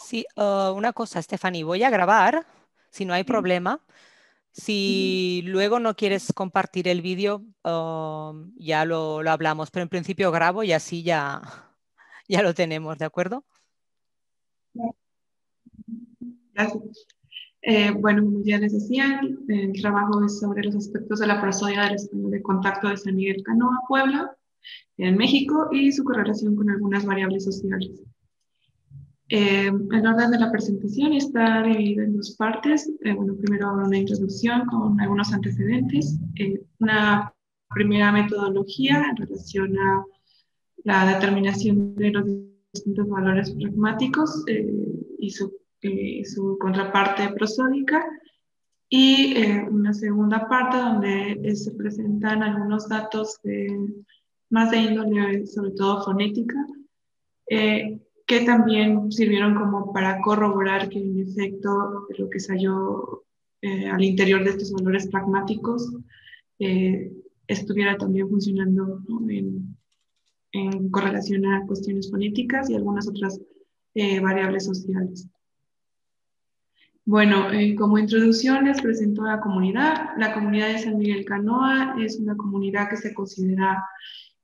Sí, una cosa, Stephanie, voy a grabar, si no hay Sí. problema. Ujú. Si luego no quieres compartir el vídeo, ya lo hablamos, pero en principio grabo y así ya, ya lo tenemos, ¿de acuerdo? Gracias. Bueno, como ya les decía, el trabajo es sobre los aspectos de la prosodia del español de contacto de San Miguel Canoa, Puebla, en México, y su correlación con algunas variables sociales. El orden de la presentación está dividido en dos partes. Bueno, primero una introducción con algunos antecedentes, una primera metodología en relación a la determinación de los distintos valores pragmáticos y su contraparte prosódica, y una segunda parte donde se presentan algunos datos más de índole, sobre todo fonética, que también sirvieron como para corroborar que en efecto lo que se halló al interior de estos valores pragmáticos eh, estuviera también funcionando, ¿no?, en correlación a cuestiones fonéticas y algunas otras variables sociales. Bueno, como introducción les presento a la comunidad. La comunidad de San Miguel Canoa es una comunidad que se considera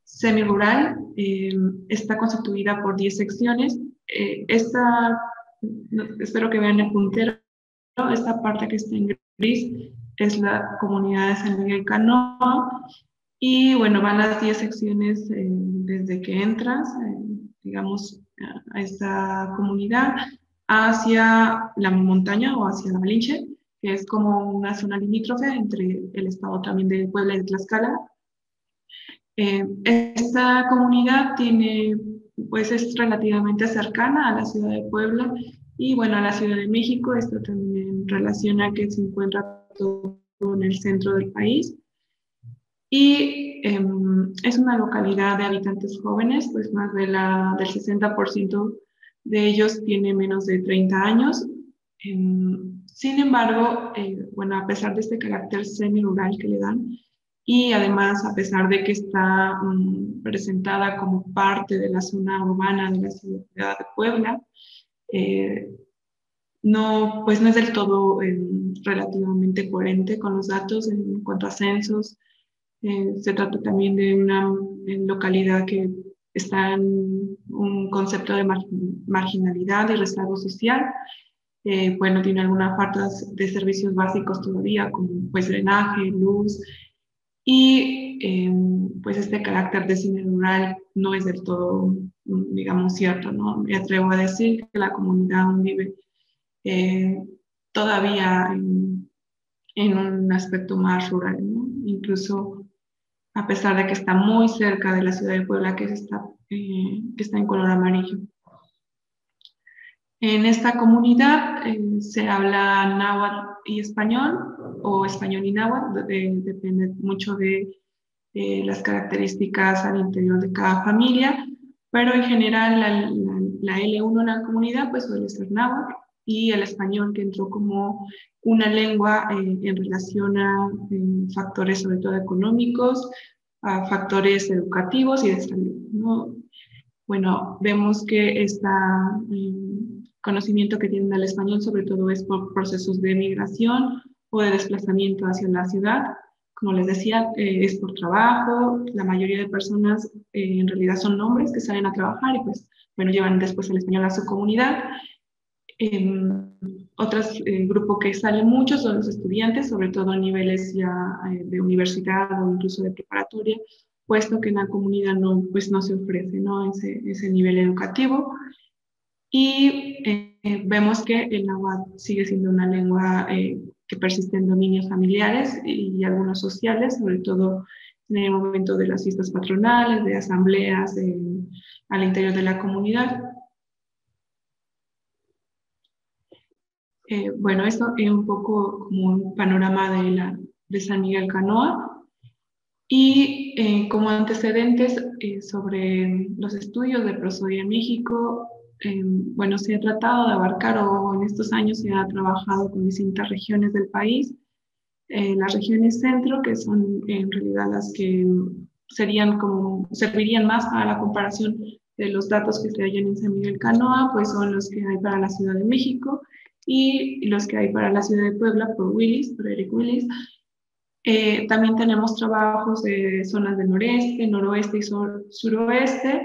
semirural. Está constituida por 10 secciones. Espero que vean el puntero. Esta parte que está en gris es la comunidad de San Miguel Canoa. Y bueno, van las 10 secciones desde que entras, digamos, a esta comunidad, hacia la montaña o hacia la Malinche, que es como una zona limítrofe entre el estado también de Puebla y de Tlaxcala. Esta comunidad tiene, pues es relativamente cercana a la ciudad de Puebla y bueno, a la Ciudad de México. Esto también relaciona que se encuentra todo en el centro del país. Y es una localidad de habitantes jóvenes, pues más del 60% de ellos tiene menos de 30 años. Sin embargo, bueno, a pesar de este carácter semi-rural que le dan, y además a pesar de que está presentada como parte de la zona urbana de la ciudad de Puebla, eh, no, pues no es del todo relativamente coherente con los datos en cuanto a censos. Se trata también de una localidad que está en un concepto de marginalidad y rezago social. Bueno, tiene algunas faltas de servicios básicos todavía, como pues drenaje, luz, y pues este carácter de cine rural no es del todo, digamos, cierto, ¿no? Me atrevo a decir que la comunidad aún vive eh, todavía en un aspecto más rural, ¿no? Incluso a pesar de que está muy cerca de la ciudad de Puebla, que está en color amarillo. En esta comunidad se habla náhuatl y español, o español y náhuatl, depende mucho de las características al interior de cada familia, pero en general la L1 en la comunidad pues suele ser náhuatl, y el español, que entró como una lengua en relación a factores sobre todo económicos, a factores educativos y de salud, ¿no? Bueno, vemos que este conocimiento que tienen del español sobre todo es por procesos de migración o de desplazamiento hacia la ciudad. Como les decía, es por trabajo. La mayoría de personas en realidad son hombres que salen a trabajar y pues, bueno, llevan después el español a su comunidad. Otro grupo que sale mucho son los estudiantes, sobre todo a niveles ya de universidad o incluso de preparatoria, puesto que en la comunidad no, pues no se ofrece, ¿no?, ese nivel educativo. Y vemos que el náhuatl sigue siendo una lengua que persiste en dominios familiares y algunos sociales, sobre todo en el momento de las fiestas patronales, de asambleas al interior de la comunidad. Bueno, esto es un poco como un panorama de San Miguel Canoa. Y como antecedentes sobre los estudios de prosodia en México, bueno, se ha tratado de abarcar, o en estos años se ha trabajado con distintas regiones del país. Las regiones centro, que son en realidad las que servirían más para la comparación de los datos que se hallan en San Miguel Canoa, pues son los que hay para la Ciudad de México y los que hay para la Ciudad de Puebla por Eric Willis. También tenemos trabajos de zonas del noreste, noroeste y suroeste,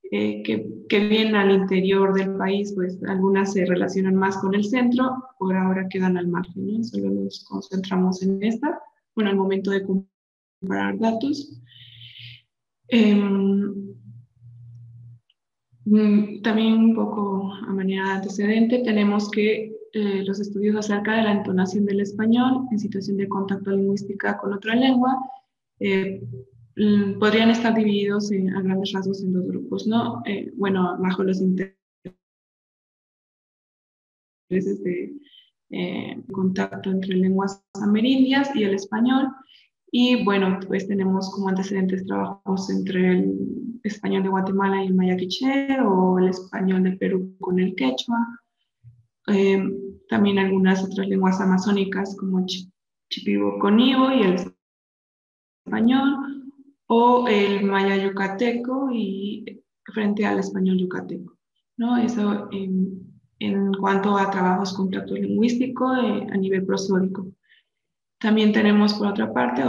que vienen al interior del país, pues algunas se relacionan más con el centro, por ahora quedan al margen, ¿no? Solo nos concentramos en esta, bueno, al momento de comparar datos. También un poco a manera de antecedente, tenemos que los estudios acerca de la entonación del español en situación de contacto lingüística con otra lengua podrían estar divididos a grandes rasgos en dos grupos, ¿no? Bueno, bajo los intereses de contacto entre lenguas amerindias y el español. Y bueno, pues tenemos como antecedentes trabajos entre el español de Guatemala y el maya quiché, o el español de Perú con el quechua. También algunas otras lenguas amazónicas como Chipibo-Conibo y el español, o el maya yucateco y frente al español yucateco, ¿no? Eso en cuanto a trabajos con contacto lingüístico a nivel prosódico. También tenemos por otra parte,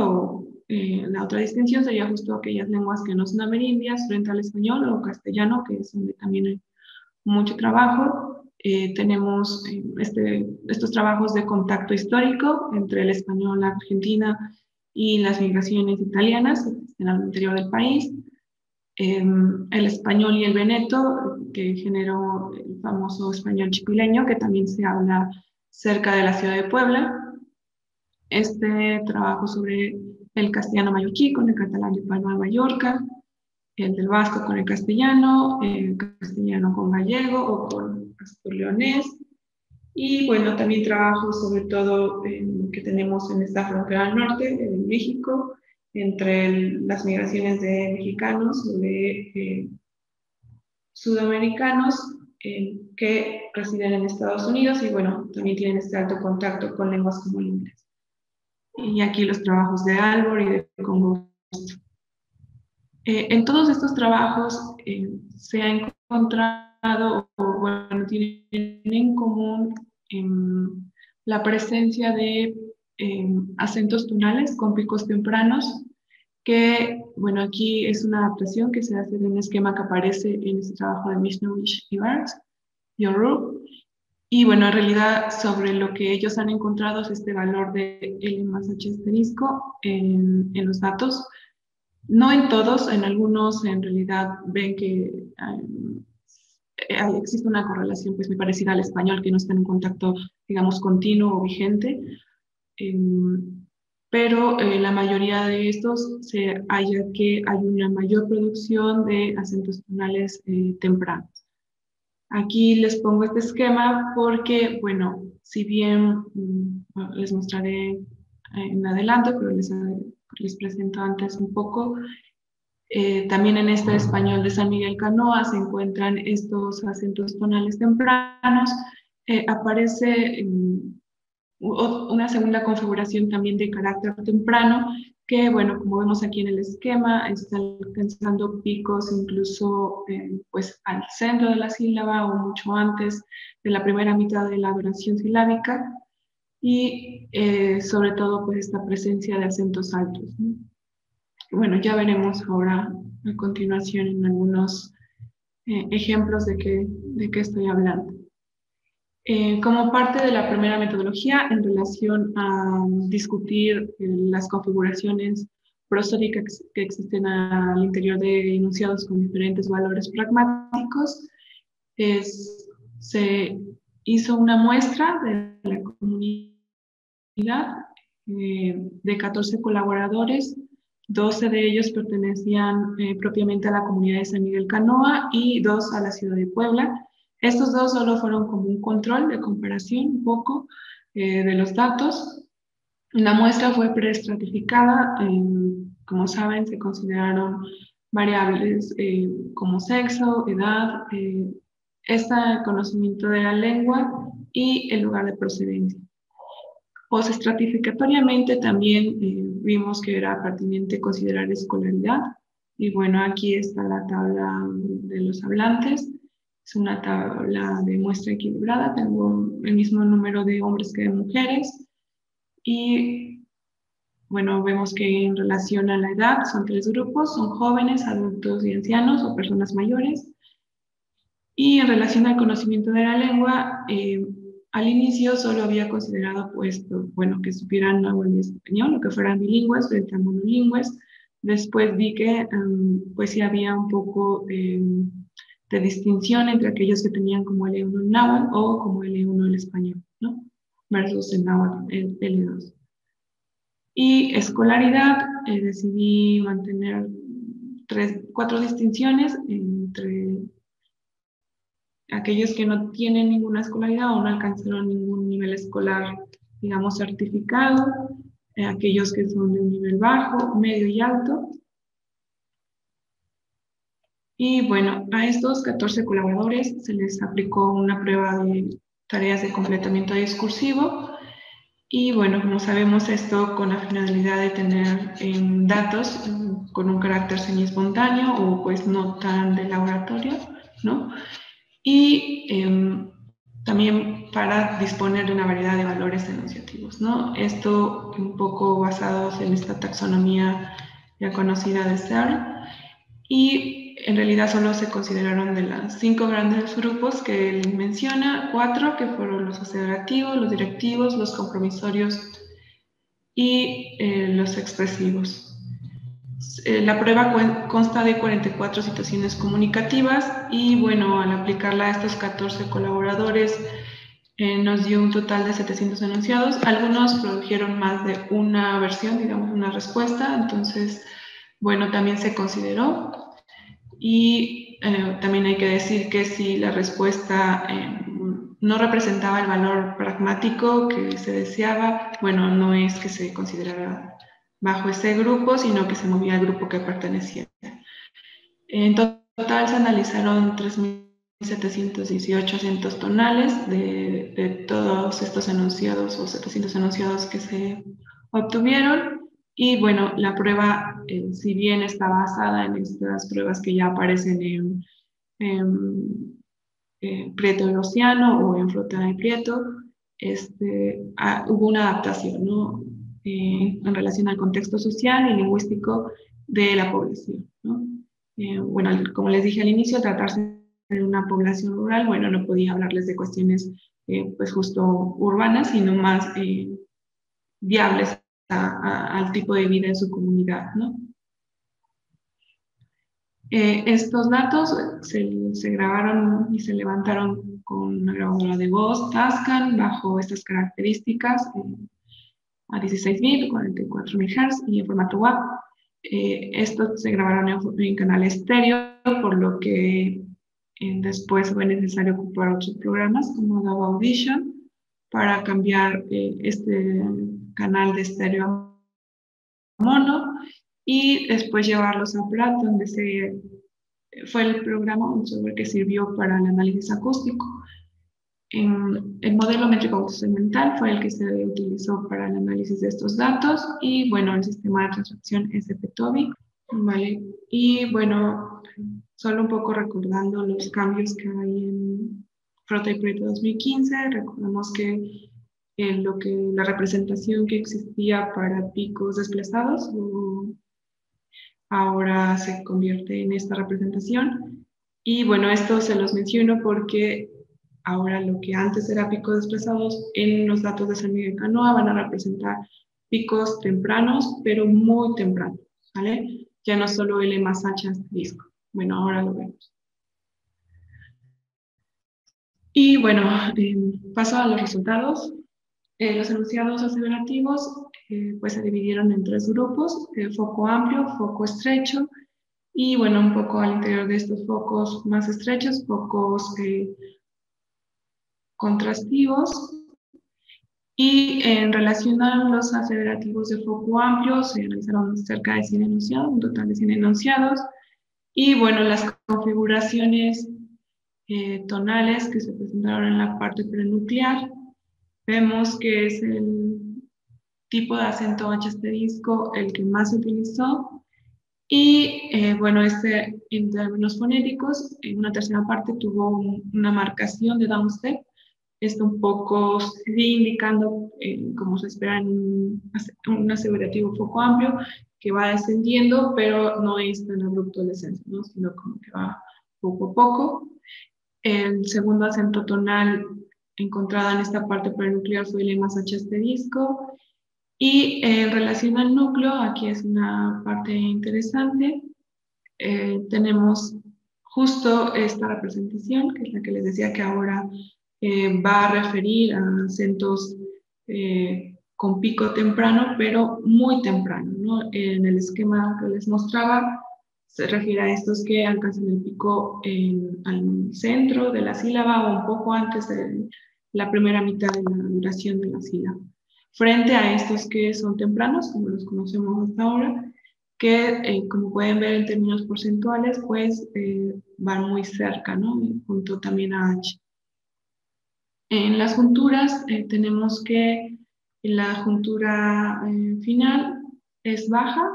la otra distinción sería justo aquellas lenguas que no son amerindias frente al español o castellano, que es donde también hay mucho trabajo. Tenemos estos trabajos de contacto histórico entre el español, la Argentina y las migraciones italianas que existen al interior del país. El español y el veneto, que generó el famoso español chipileño, que también se habla cerca de la ciudad de Puebla. Este trabajo sobre el castellano mallorquí con el catalán de Palma de Mallorca, el del vasco con el castellano con gallego o con astur-leonés. Y bueno, también trabajo sobre todo que tenemos en esta frontera al norte, en México, entre las migraciones de mexicanos o de sudamericanos que residen en Estados Unidos y bueno, también tienen este alto contacto con lenguas como el inglés. Y aquí los trabajos de Albor y de Congo. En todos estos trabajos se ha encontrado, o bueno, tienen en común la presencia de acentos tonales con picos tempranos, que, bueno, aquí es una adaptación que se hace de un esquema que aparece en este trabajo de Mishnovich y Barks, Yoruba. Y bueno, en realidad sobre lo que ellos han encontrado es este valor de L más H asterisco en los datos. No en todos, en algunos en realidad ven que existe una correlación pues muy parecida al español, que no está en contacto, digamos, continuo o vigente, pero la mayoría de estos se halla que hay una mayor producción de acentos tonales tempranos. Aquí les pongo este esquema porque, bueno, si bien les mostraré en adelante, pero les presento antes un poco. También en este español de San Miguel Canoa se encuentran estos acentos tonales tempranos. Aparece una segunda configuración también de carácter temprano, que bueno, como vemos aquí en el esquema, está alcanzando picos incluso pues al centro de la sílaba o mucho antes de la primera mitad de la duración silábica, y sobre todo pues esta presencia de acentos altos, ¿no? Bueno, ya veremos ahora a continuación en algunos ejemplos de qué estoy hablando. Como parte de la primera metodología en relación a discutir las configuraciones prosódicas que existen al interior de enunciados con diferentes valores pragmáticos, se hizo una muestra de la comunidad de 14 colaboradores. 12 de ellos pertenecían propiamente a la comunidad de San Miguel Canoa y 2 a la ciudad de Puebla. Estos 2 solo fueron como un control de comparación un poco de los datos. La muestra fue preestratificada. Como saben, se consideraron variables como sexo, edad, este conocimiento de la lengua y el lugar de procedencia. Postestratificatoriamente también vimos que era pertinente considerar escolaridad, Y bueno, aquí está la tabla de los hablantes. Es una tabla de muestra equilibrada. Tengo el mismo número de hombres que de mujeres. Y bueno, vemos que en relación a la edad son 3 grupos. Son jóvenes, adultos y ancianos o personas mayores. Y en relación al conocimiento de la lengua, al inicio solo había considerado, pues, bueno, que supieran náhuatl y español, o que fueran bilingües frente a monolingües. Después vi que, pues, sí había un poco de distinción entre aquellos que tenían como L1 el náhuatl o como L1 el español, ¿no? Versus el náhuatl, el L2. Y escolaridad, decidí mantener 4 distinciones entre aquellos que no tienen ninguna escolaridad o no alcanzaron ningún nivel escolar, digamos, certificado, aquellos que son de un nivel bajo, medio y alto. Y bueno, a estos 14 colaboradores se les aplicó una prueba de tareas de completamiento discursivo. Y bueno, como sabemos, esto con la finalidad de tener datos con un carácter semi-espontáneo o pues no tan de laboratorio, ¿no? Y también para disponer de una variedad de valores enunciativos, ¿no? Esto un poco basados en esta taxonomía ya conocida de Searle, y en realidad solo se consideraron de las 5 grandes grupos que él menciona, 4 que fueron los aseverativos, los directivos, los compromisorios y los expresivos. La prueba consta de 44 situaciones comunicativas y bueno, al aplicarla a estos 14 colaboradores nos dio un total de 700 enunciados. Algunos produjeron más de una versión, digamos, una respuesta, entonces, bueno, también se consideró. Y también hay que decir que si la respuesta no representaba el valor pragmático que se deseaba, bueno, no es que se considerara bajo ese grupo, sino que se movía al grupo que pertenecía. En total se analizaron 3.718 acentos tonales de todos estos enunciados o 700 enunciados que se obtuvieron. Y bueno, la prueba, si bien está basada en estas pruebas que ya aparecen en Prieto y Rociano o en Frota y Prieto, hubo una adaptación, ¿no? En relación al contexto social y lingüístico de la población, ¿no? Bueno, como les dije al inicio, tratarse de una población rural, bueno, no podía hablarles de cuestiones pues justo urbanas, sino más viables al tipo de vida en su comunidad, ¿no? Estos datos se grabaron y se levantaron con una grabadora de voz Tascam bajo estas características a 16 bits, 44 MHz y en formato WAV. Estos se grabaron en canal estéreo, por lo que después fue necesario ocupar otros programas como DAW Audition para cambiar este canal de estéreo a mono y después llevarlos a Plato, donde fue el programa, un software que sirvió para el análisis acústico. El modelo métrico segmental fue el que se utilizó para el análisis de estos datos y bueno, el sistema de transacción SP-TOBI, ¿vale? Y bueno, solo un poco recordando los cambios que hay en Frota y Prieto 2015, recordamos que la representación que existía para picos desplazados ahora se convierte en esta representación. Y bueno, esto se los menciono porque ahora lo que antes era picos desplazados, en los datos de San Miguel Canoa van a representar picos tempranos, pero muy tempranos, ¿vale? Ya no solo L más H asterisco. Bueno, ahora lo vemos. Y bueno, paso a los resultados. Los enunciados aseverativos pues se dividieron en 3 grupos, foco amplio, foco estrecho, y bueno, un poco al interior de estos focos más estrechos, focos contrastivos. Y en relación a los aseverativos de foco amplio, se realizaron cerca de 100 enunciados, un total de 100 enunciados. Y bueno, las configuraciones tonales que se presentaron en la parte prenuclear, vemos que es el tipo de acento H asterisco el que más se utilizó. Y bueno, en términos fonéticos, en una tercera parte tuvo una marcación de downstep, esto un poco sí indicando, como se espera, un aseverativo poco amplio que va descendiendo, pero no es tan abrupto el descenso, ¿no? Sino como que va poco a poco. El segundo acento tonal encontrado en esta parte prenuclear fue el E más H asterisco. Y en relación al núcleo, aquí es una parte interesante. Tenemos justo esta representación, que es la que les decía que ahora va a referir a acentos con pico temprano, pero muy temprano, ¿no? En el esquema que les mostraba, se refiere a estos que alcanzan el pico al centro de la sílaba o un poco antes de la primera mitad de la duración de la sílaba. Frente a estos que son tempranos, como los conocemos hasta ahora, que como pueden ver en términos porcentuales, pues van muy cerca, ¿no? Junto también a H. En las junturas tenemos que la juntura final es baja,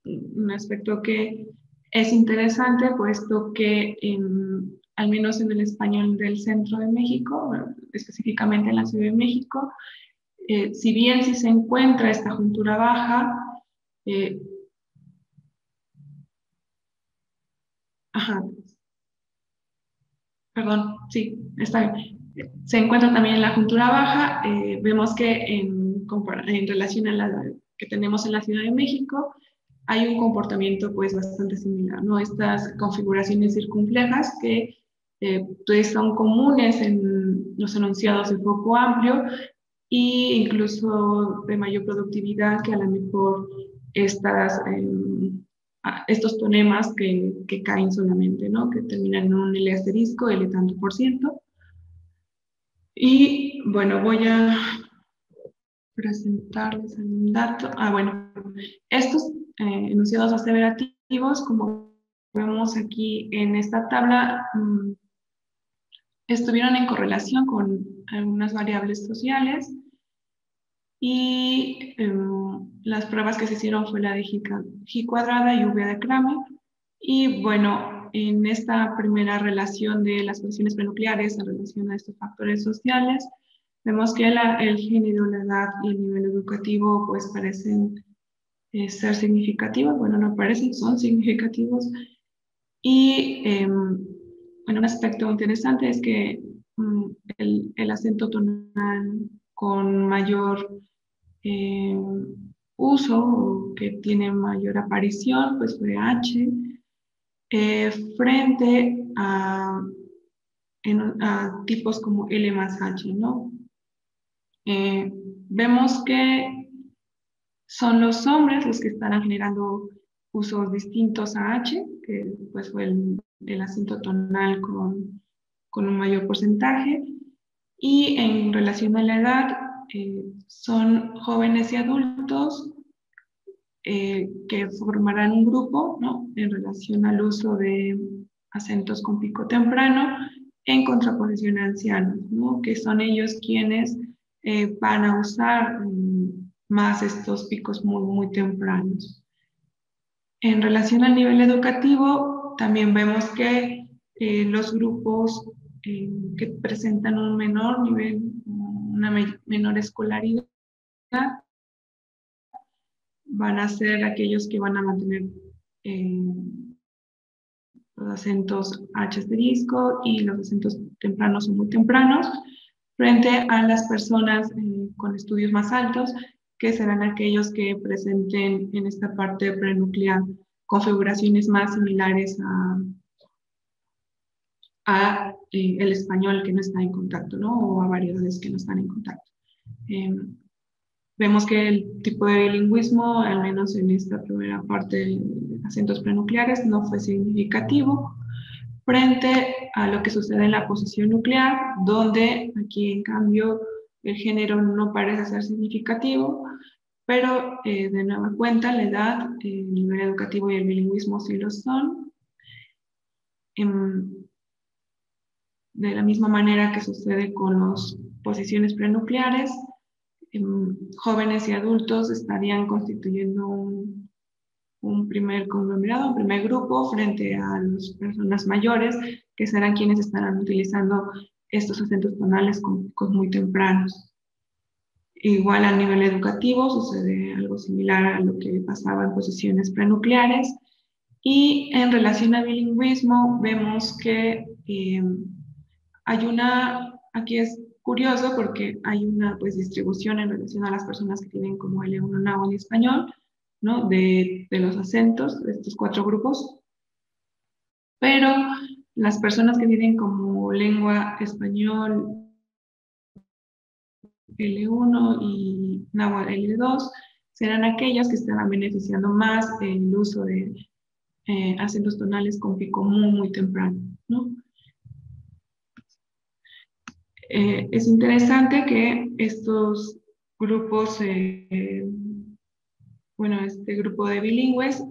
un aspecto que es interesante puesto que al menos en el español del centro de México, específicamente en la Ciudad de México, si bien si se encuentra esta juntura baja, eh, ajá, perdón, sí, está bien. Se encuentra también en la juntura baja. Vemos que en relación a la que tenemos en la Ciudad de México, hay un comportamiento pues bastante similar, ¿no? Estas configuraciones circunflejas que pues, son comunes en los enunciados de foco amplio e incluso de mayor productividad que a lo mejor estos tonemas que caen solamente, ¿no? Que terminan en un L asterisco, L tanto por ciento. Y bueno, voy a presentarles un dato. Bueno, estos enunciados aseverativos, como vemos aquí en esta tabla, estuvieron en correlación con algunas variables sociales y las pruebas que se hicieron fue la de G cuadrada y V de Kramer. Y bueno, en esta primera relación de las funciones prenucleares en relación a estos factores sociales, vemos que el género, la edad y el nivel educativo pues parecen ser significativos. Bueno, no parecen, son significativos. Y bueno, un aspecto interesante es que el acento tonal con mayor eh, uso o que tiene mayor aparición, pues fue H, frente a tipos como L más H, ¿no? Vemos que son los hombres los que están generando usos distintos a H, que pues fue el acento tonal con un mayor porcentaje, y en relación a la edad, son jóvenes y adultos que formarán un grupo, ¿no? En relación al uso de acentos con pico temprano en contraposición a ancianos, ¿no? Que son ellos quienes van a usar más estos picos muy, muy tempranos. En relación al nivel educativo, también vemos que los grupos que presentan un menor nivel, una menor escolaridad, van a ser aquellos que van a mantener eh, los acentos H asterisco y los acentos tempranos o muy tempranos, frente a las personas con estudios más altos, que serán aquellos que presenten en esta parte prenuclear configuraciones más similares a el español que no está en contacto, ¿no? O a variedades que no están en contacto. Vemos que el tipo de bilingüismo, al menos en esta primera parte de acentos prenucleares, no fue significativo frente a lo que sucede en la posición nuclear, donde aquí en cambio el género no parece ser significativo, pero de nueva cuenta la edad, el nivel educativo y el bilingüismo sí lo son. De la misma manera que sucede con las posiciones prenucleares, jóvenes y adultos estarían constituyendo un primer conglomerado, un primer grupo frente a las personas mayores, que serán quienes estarán utilizando estos acentos tonales con picos muy tempranos. Igual a nivel educativo sucede algo similar a lo que pasaba en posiciones prenucleares. Y en relación a bilingüismo, vemos que hay aquí es curioso porque hay una pues, distribución en relación a las personas que tienen como L1 náhuatl y español, ¿no? De los acentos de estos 4 grupos, pero las personas que tienen como lengua español L1 y náhuatl L2 serán aquellas que estarán beneficiando más el uso de acentos tonales con pico muy, muy temprano, ¿no? Es interesante que estos grupos, bueno, este grupo de bilingües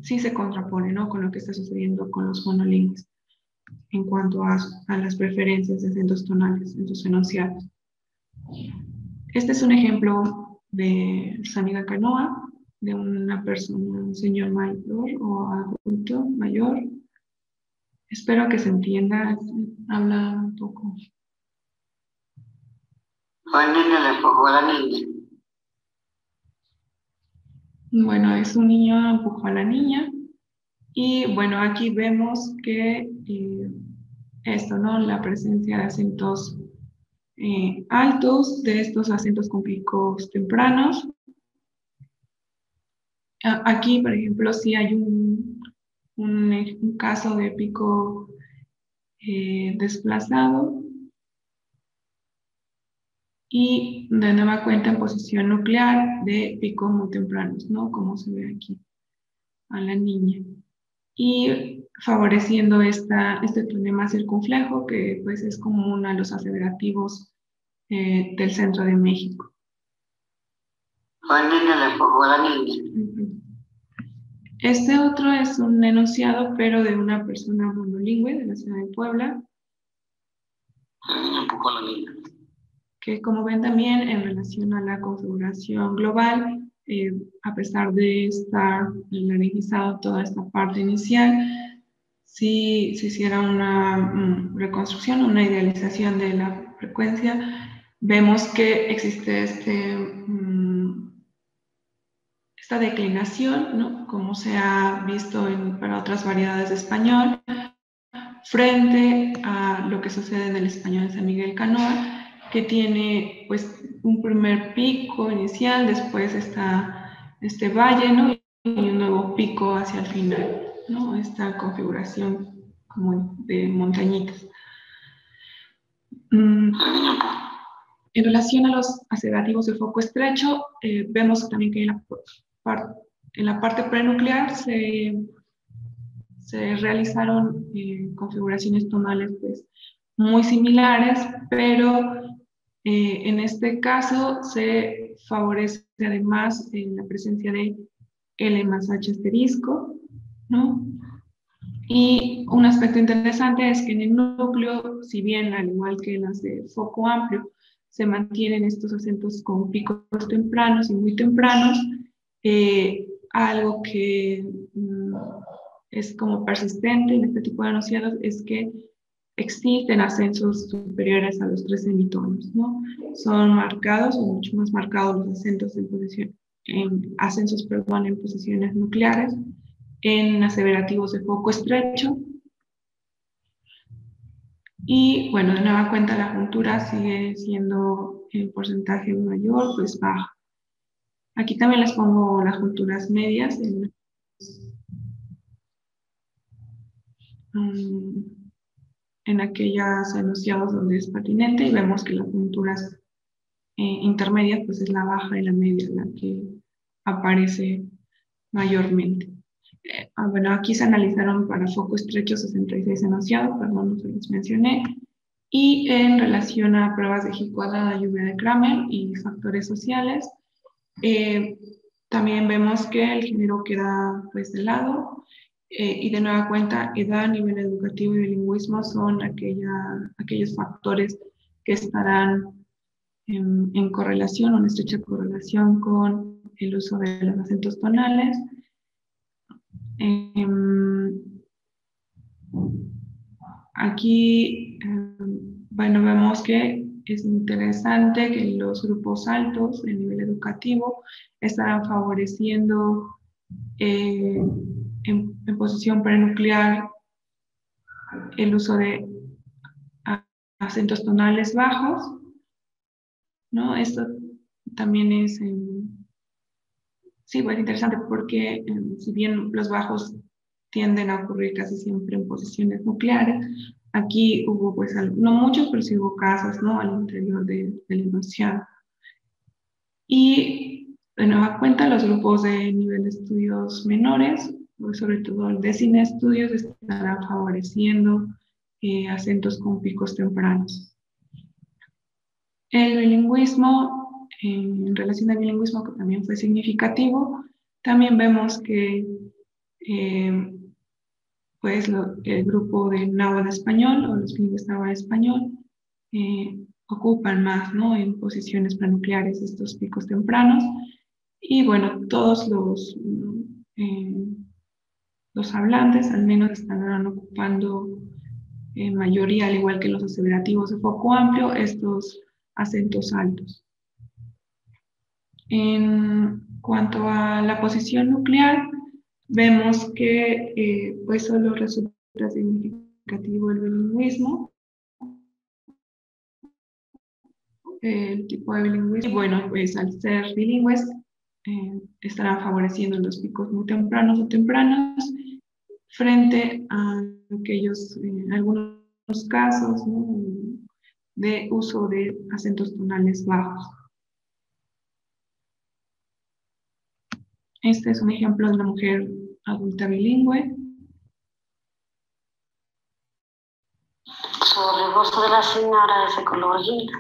sí se contrapone, ¿no? Con lo que está sucediendo con los monolingües en cuanto a las preferencias de acentos tonales en sus enunciados. Este es un ejemplo de Saniga Canoa, de una persona, un señor mayor o adulto mayor. Espero que se entienda, habla un poco. Bueno, es un niño empujó a la niña y bueno, aquí vemos que esto, ¿no? La presencia de acentos altos, de estos acentos con picos tempranos. Aquí, por ejemplo, sí hay un caso de pico desplazado y de nueva cuenta en posición nuclear de picos muy tempranos, ¿no? Como se ve aquí a la niña. Y favoreciendo este tonema circunflejo, que pues es común a los aseverativos del centro de México. Este otro es un enunciado, pero de una persona monolingüe de la ciudad de Puebla. Que como ven también en relación a la configuración global, a pesar de estar laringizado toda esta parte inicial, si se hiciera una reconstrucción, una idealización de la frecuencia, vemos que existe esta declinación, ¿no? Como se ha visto para otras variedades de español, frente a lo que sucede en el español de San Miguel Canoa, que tiene pues un primer pico inicial, después está este valle, ¿no? Y un nuevo pico hacia el final, ¿no? Esta configuración como de montañitas. En relación a los aseverativos de foco estrecho, vemos también que en la parte prenuclear se realizaron configuraciones tonales pues, muy similares, pero en este caso se favorece además la presencia de L más H asterisco, ¿no? Y un aspecto interesante es que en el núcleo, si bien al igual que en las de foco amplio, se mantienen estos acentos con picos tempranos y muy tempranos, algo que es como persistente en este tipo de enunciados es que existen ascensos superiores a los 3 semitonos, ¿no? Son marcados o mucho más marcados los acentos ascensos, en posiciones nucleares, en aseverativos de foco estrecho. Y bueno, de nueva cuenta la juntura sigue siendo en porcentaje mayor, pues baja. Aquí también les pongo las junturas medias en aquellos enunciados donde es pertinente y vemos que las junturas intermedias pues es la baja y la media la que aparece mayormente. Bueno, aquí se analizaron para foco estrecho 66 enunciados, perdón, no se los mencioné, y en relación a pruebas de Jiquada, lluvia de Kramer y factores sociales, también vemos que el género queda pues de lado, y de nueva cuenta, edad, nivel educativo y bilingüismo son aquellos factores que estarán en correlación o en estrecha correlación con el uso de los acentos tonales. Aquí, bueno, vemos que es interesante que los grupos altos de nivel educativo estarán favoreciendo en posición prenuclear el uso de acentos tonales bajos, ¿no? Esto también es, sí, pues interesante porque si bien los bajos tienden a ocurrir casi siempre en posiciones nucleares, aquí hubo, pues, no muchos, pero sí hubo casos, ¿no? Al interior del enunciado. Y de nueva cuenta, los grupos de nivel de estudios menores, pues sobre todo el de cine estudios, estarán favoreciendo acentos con picos tempranos. El bilingüismo, en relación al bilingüismo, que también fue significativo, también vemos que pues el grupo de náhuatl español o los bilingües náhuatl español ocupan más, ¿no? En posiciones prenucleares estos picos tempranos. Y bueno, todos los hablantes al menos estarán ocupando mayoría, al igual que los aseverativos de foco amplio, estos acentos altos. En cuanto a la posición nuclear, vemos que pues solo resulta significativo el bilingüismo, el tipo de bilingüismo. Y bueno, pues al ser bilingües, estarán favoreciendo los picos muy tempranos o tempranos frente a aquellos, en algunos casos, ¿no? De uso de acentos tonales bajos. Este es un ejemplo de una mujer adulta bilingüe. Sobre el rostro de la señora es de color guinda.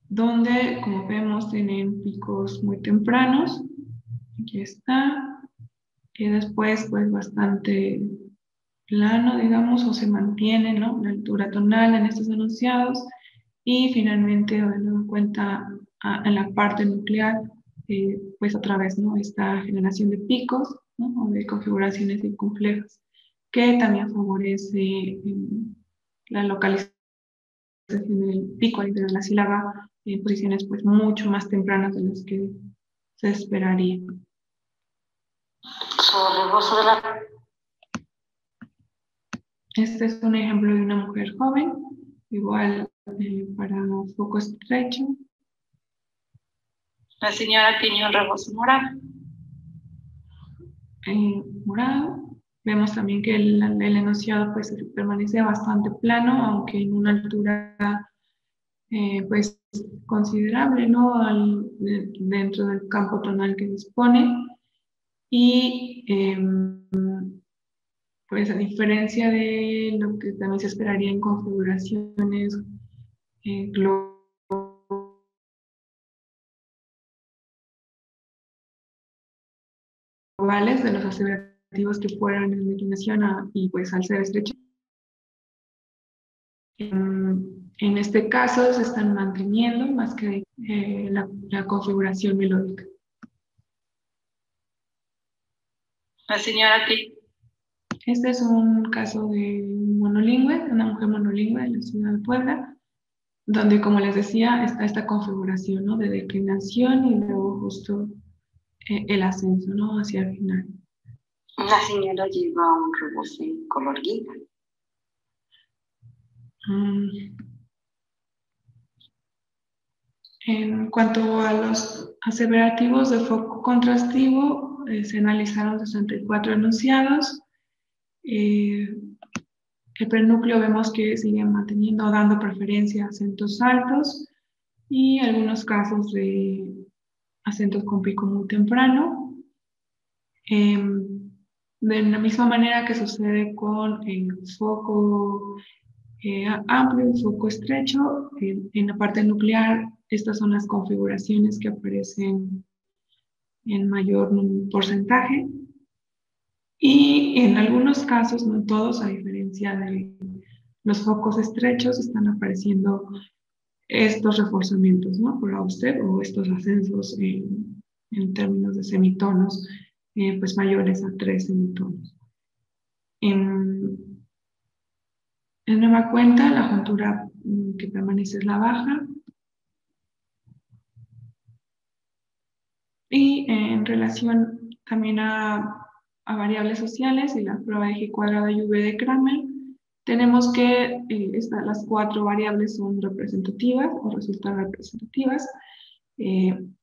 Donde, como vemos, tienen picos muy tempranos. Aquí está. Y después, pues, bastante plano, digamos, o se mantiene, ¿no? La altura tonal en estos enunciados. Y finalmente, dando cuenta en la parte nuclear, pues otra vez, ¿no? Esta generación de picos, ¿no? O de configuraciones circunflejas, que también favorece la localización del pico al interior de la sílaba en posiciones pues mucho más tempranas de las que se esperaría. Sobre el rostro de la... Este es un ejemplo de una mujer joven, igual para foco estrecho. La señora tiene un rebozo morado. Morado. Vemos también que el enunciado pues permanece bastante plano, aunque en una altura pues considerable, ¿no? Dentro del campo tonal que dispone. Y pues a diferencia de lo que también se esperaría en configuraciones globales de los aseverativos que fueran en declinación y pues al ser estrecho, en este caso se están manteniendo más que la configuración melódica. La señora que... Este es un caso de monolingüe, una mujer monolingüe de la ciudad de Puebla, donde, como les decía, está esta configuración, ¿no? De declinación y luego justo el ascenso, ¿no? Hacia el final. La señora lleva un rebozo color guinda. En cuanto a los aseverativos de foco contrastivo, se analizaron 64 enunciados. El prenúcleo vemos que sigue manteniendo, dando preferencia a acentos altos y algunos casos de acentos con pico muy temprano. De la misma manera que sucede con el foco amplio y foco estrecho, en la parte nuclear, estas son las configuraciones que aparecen en mayor porcentaje. Y en algunos casos, no en todos, a diferencia de los focos estrechos, están apareciendo estos reforzamientos, ¿no? Por usted o estos ascensos en términos de semitonos, pues mayores a 3 semitonos. En nueva cuenta, la juntura que permanece es la baja. Y en relación también a variables sociales y la prueba de G cuadrada y V de Kramer, tenemos que las 4 variables son representativas o resultan representativas. En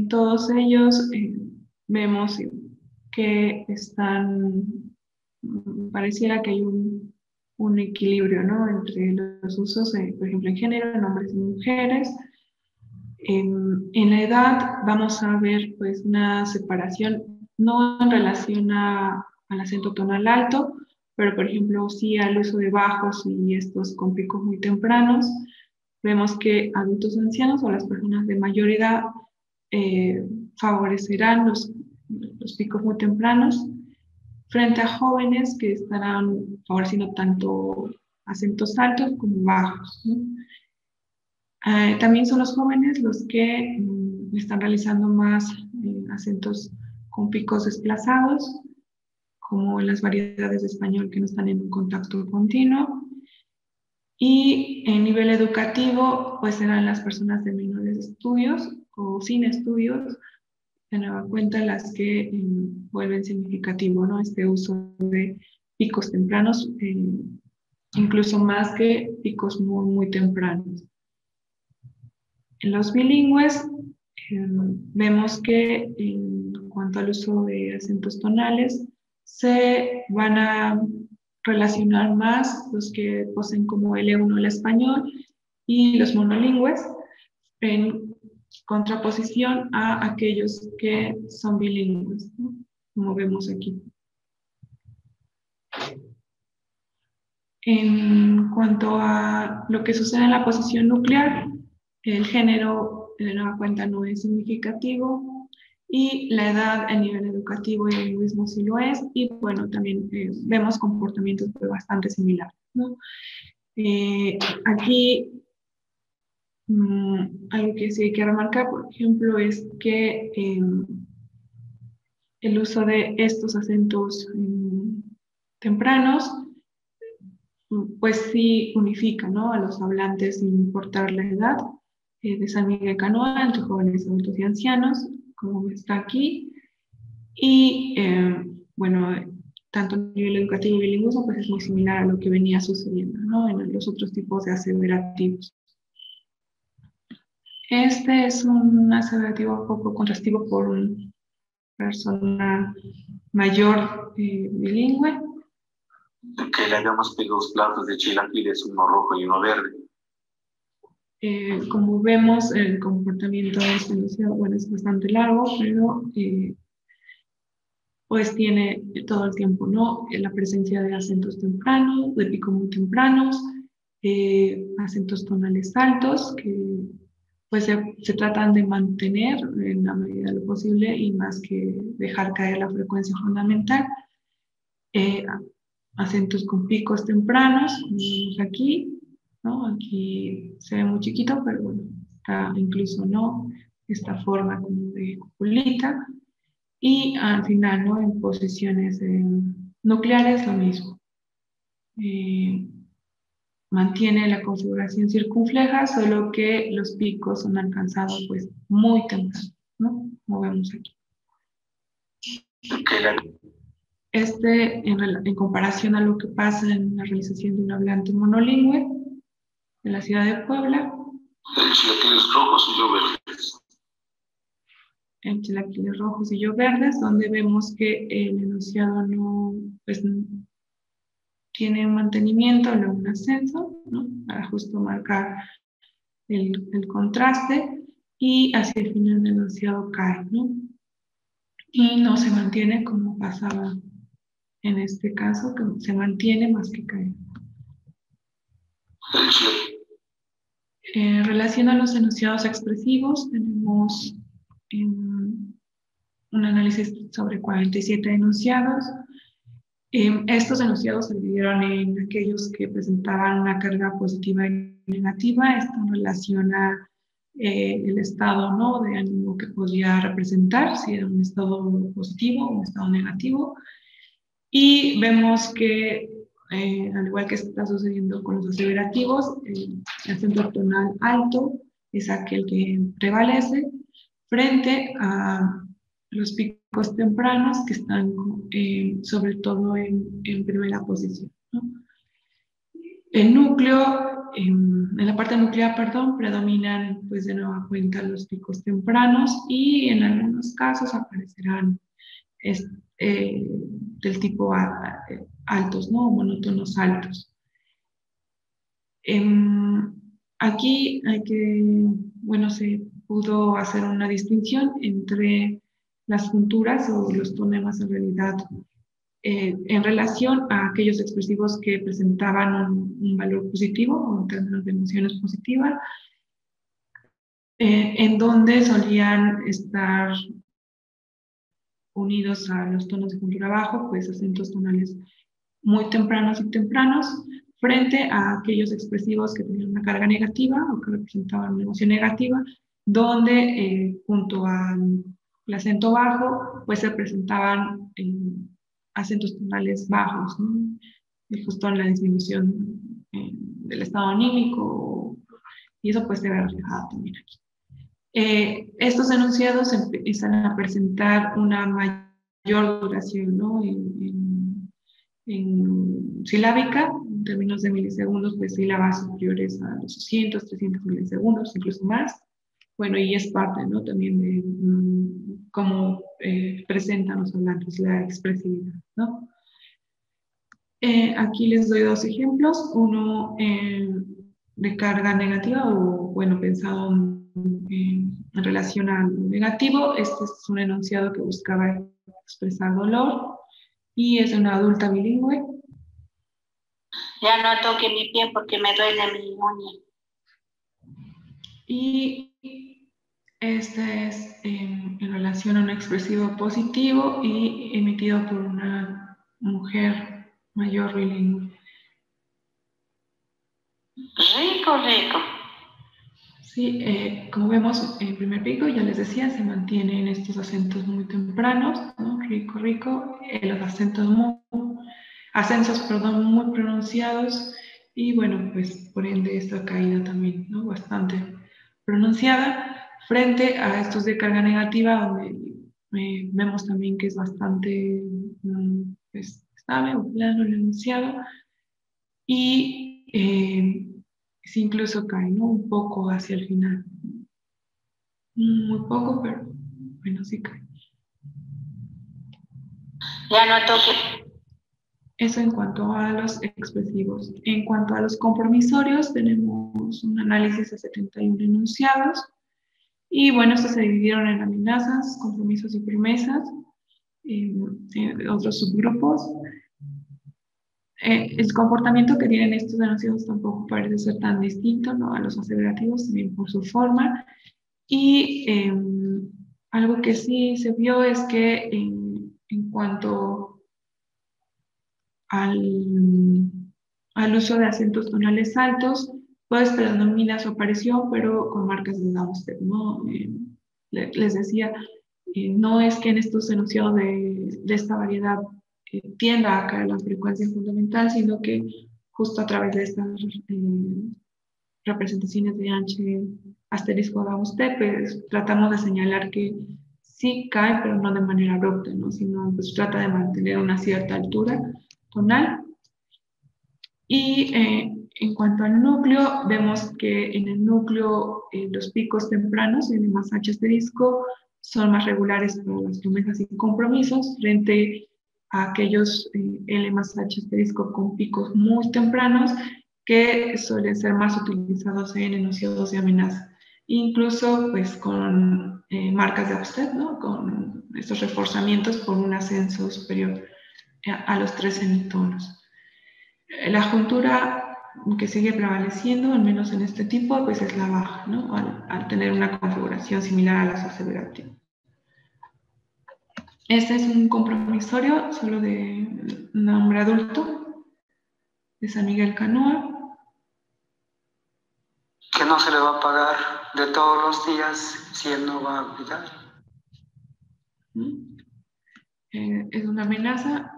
todos ellos vemos que pareciera que hay un equilibrio, ¿no? Entre los usos, por ejemplo, en género, en hombres y mujeres. En la edad vamos a ver pues una separación, no en relación al acento tonal alto, pero por ejemplo sí al uso de bajos y estos con picos muy tempranos. Vemos que adultos ancianos o las personas de mayor edad favorecerán los picos muy tempranos frente a jóvenes que estarán favoreciendo tanto acentos altos como bajos, ¿no? También son los jóvenes los que están realizando más acentos con picos desplazados, como en las variedades de español que no están en un contacto continuo. Y en nivel educativo, pues serán las personas de menores estudios o sin estudios, de nueva cuenta las que vuelven significativo, ¿no? Este uso de picos tempranos, incluso más que picos muy, muy tempranos. En los bilingües vemos que en cuanto al uso de acentos tonales se van a relacionar más los que poseen como L1 el español y los monolingües en contraposición a aquellos que son bilingües, ¿no? Como vemos aquí. En cuanto a lo que sucede en la posición nuclear, el género de nueva cuenta no es significativo y la edad a nivel educativo y el lingüismo sí lo es, y bueno, también vemos comportamientos bastante similares, ¿no? Aquí algo que sí hay que remarcar, por ejemplo, es que el uso de estos acentos tempranos pues sí unifica, ¿no? A los hablantes sin importar la edad, de San Miguel Canoa, entre jóvenes, adultos y ancianos, como está aquí. Y bueno, tanto a nivel educativo y bilingüismo, pues es muy similar a lo que venía sucediendo, ¿no? En los otros tipos de aseverativos. Este es un aseverativo un poco contrastivo por una persona mayor bilingüe. Que le habíamos pedido 2 platos de chilaquiles, uno rojo y uno verde. Como vemos, el comportamiento es enunciado, bueno, es bastante largo, pero pues tiene todo el tiempo, ¿no? La presencia de acentos tempranos, de pico muy tempranos, acentos tonales altos, que pues se tratan de mantener en la medida de lo posible y más que dejar caer la frecuencia fundamental. Acentos con picos tempranos, como vemos aquí, ¿no? Aquí se ve muy chiquito, pero bueno, está incluso, ¿no? Esta forma como de cupulita. Y al final, ¿no? En posiciones nucleares, lo mismo. Mantiene la configuración circunfleja, solo que los picos son alcanzados pues muy temprano, ¿no? Como vemos aquí. En comparación a lo que pasa en la realización de un hablante monolingüe de la ciudad de Puebla. Chilaquiles rojos y yo verdes. En chilaquiles rojos y yo verdes, donde vemos que el enunciado no, pues, tiene un mantenimiento, luego un ascenso, ¿no? Para justo marcar el contraste, y hacia el final del enunciado cae, ¿no? Y no se mantiene como pasaba en este caso, que se mantiene más que cae. En relación a los enunciados expresivos, tenemos un análisis sobre 47 enunciados. Estos enunciados se dividieron en aquellos que presentaban una carga positiva y negativa. Esto relaciona el estado, ¿no?, de ánimo que podía representar, si era un estado positivo o un estado negativo. Y vemos que, al igual que está sucediendo con los aseverativos, el acento tonal alto es aquel que prevalece frente a los picos tempranos que están sobre todo en primera posición, ¿no? El núcleo, en la parte nuclear, perdón, predominan pues de nueva cuenta los picos tempranos y en algunos casos aparecerán del tipo altos, ¿no? Monótonos altos. Aquí hay que, bueno, se pudo hacer una distinción entre las junturas o los fonemas en realidad en relación a aquellos expresivos que presentaban un valor positivo o en términos de emociones positivas, en donde solían estar unidos a los tonos de juntura bajo, pues acentos tonales muy tempranos y tempranos, frente a aquellos expresivos que tenían una carga negativa o que representaban una emoción negativa, donde junto al acento bajo, pues se presentaban acentos tonales bajos, ¿no? Y justo en la disminución del estado anímico, y eso pues se ve reflejado también aquí. Estos enunciados empiezan a presentar una mayor duración, ¿no?, en silábica, en términos de milisegundos, pues sílabas superiores a los 200, 300 milisegundos, incluso más. Bueno, y es parte, ¿no?, también de cómo presentan los hablantes la expresividad, ¿no? Aquí les doy dos ejemplos, uno de carga negativa o, bueno, pensado en relación a lo negativo. Este es un enunciado que buscaba expresar dolor y es una adulta bilingüe. Ya no toque mi pie porque me duele mi uña. Y este es en relación a un expresivo positivo y emitido por una mujer mayor bilingüe. Rico, rico. Sí, como vemos en el primer pico, ya les decía, se mantienen estos acentos muy tempranos, ¿no? Rico, rico, los acentos ascensos, perdón, muy pronunciados, y bueno, pues por ende esta caída también, ¿no?, bastante pronunciada, frente a estos de carga negativa, donde vemos también que es bastante pues, estable o plano el enunciado, y sí, incluso cae, ¿no?, un poco hacia el final. Muy poco, pero bueno, sí cae. Ya no toque. Eso en cuanto a los expresivos. En cuanto a los compromisorios, tenemos un análisis de 71 enunciados. Y bueno, estos se dividieron en amenazas, compromisos y promesas, en otros subgrupos. El comportamiento que tienen estos enunciados tampoco parece ser tan distinto, ¿no?, a los aseverativos, también por su forma. Y algo que sí se vio es que en cuanto al uso de acentos tonales altos, pues predomina su aparición, pero con marcas de downstem, ¿no? Les decía, no es que en estos enunciados de esta variedad tienda a caer la frecuencia fundamental, sino que justo a través de estas representaciones de H asterisco downstem, pues tratamos de señalar que sí cae, pero no de manera abrupta, ¿no?, sino pues trata de mantener una cierta altura tonal. Y en cuanto al núcleo, vemos que en el núcleo los picos tempranos, L más H asterisco, son más regulares para las promesas y compromisos frente a aquellos L más H asterisco con picos muy tempranos que suelen ser más utilizados en enunciados de amenaza. Incluso pues con marcas de upstep, ¿no?, con estos reforzamientos por un ascenso superior a los 3 semitonos. La juntura que sigue prevaleciendo, al menos en este tipo, pues es la baja, ¿no?, al tener una configuración similar a las aseverativas. Este es un compromisorio solo de nombre adulto de San Miguel Canoa. Que no se le va a pagar de todos los días si él no va a cuidar. Es una amenaza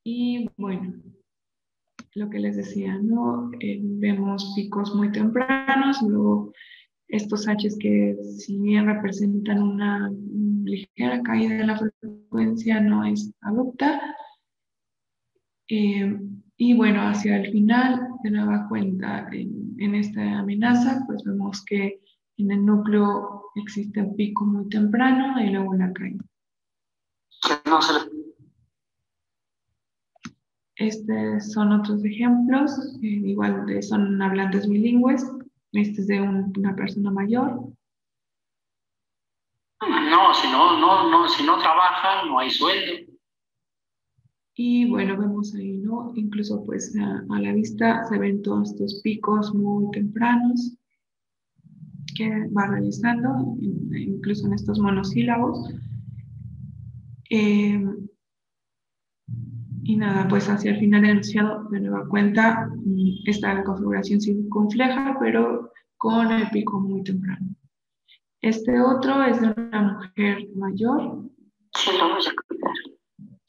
y bueno, lo que les decía, ¿no? Vemos picos muy tempranos, luego estos H's que si bien representan una ligera caída de la frecuencia, no es abrupta. Y bueno, hacia el final de nueva cuenta en esta amenaza, pues vemos que en el núcleo existe un pico muy temprano y luego una caída. Que no se le... Estos son otros ejemplos, son hablantes bilingües. Este es de una persona mayor. No, si no trabaja, no hay sueldo. Y bueno, vemos ahí, ¿no? Incluso pues a la vista se ven todos estos picos muy tempranos que va realizando, incluso en estos monosílabos. Y nada, pues hacia el final del enunciado de nueva cuenta está la configuración circunfleja, pero con el pico muy temprano. Este otro es de una mujer mayor. Sí lo voy a cuidar.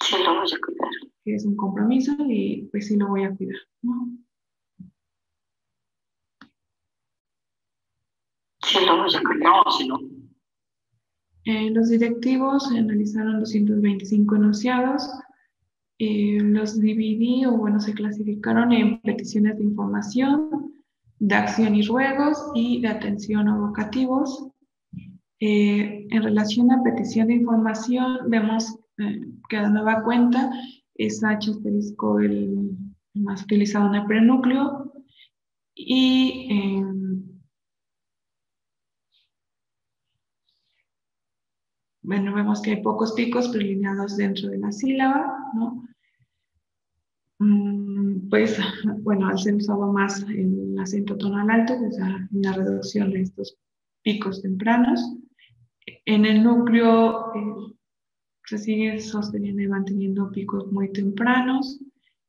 Sí lo voy a cuidar. Que es un compromiso y pues sí lo voy a cuidar, ¿no? Sí lo voy a cuidar. No, si no. Los directivos analizaron 225 enunciados. Los dividí, o bueno, se clasificaron en peticiones de información, de acción y ruegos y de atención o vocativos. En relación a petición de información, vemos que de nueva cuenta es H asterisco el más utilizado en el prenúcleo y bueno, vemos que hay pocos picos prelineados dentro de la sílaba, ¿no? Pues, bueno, al ser usado más el acento tonal alto, pues hay una reducción de estos picos tempranos. En el núcleo se sigue sosteniendo y manteniendo picos muy tempranos.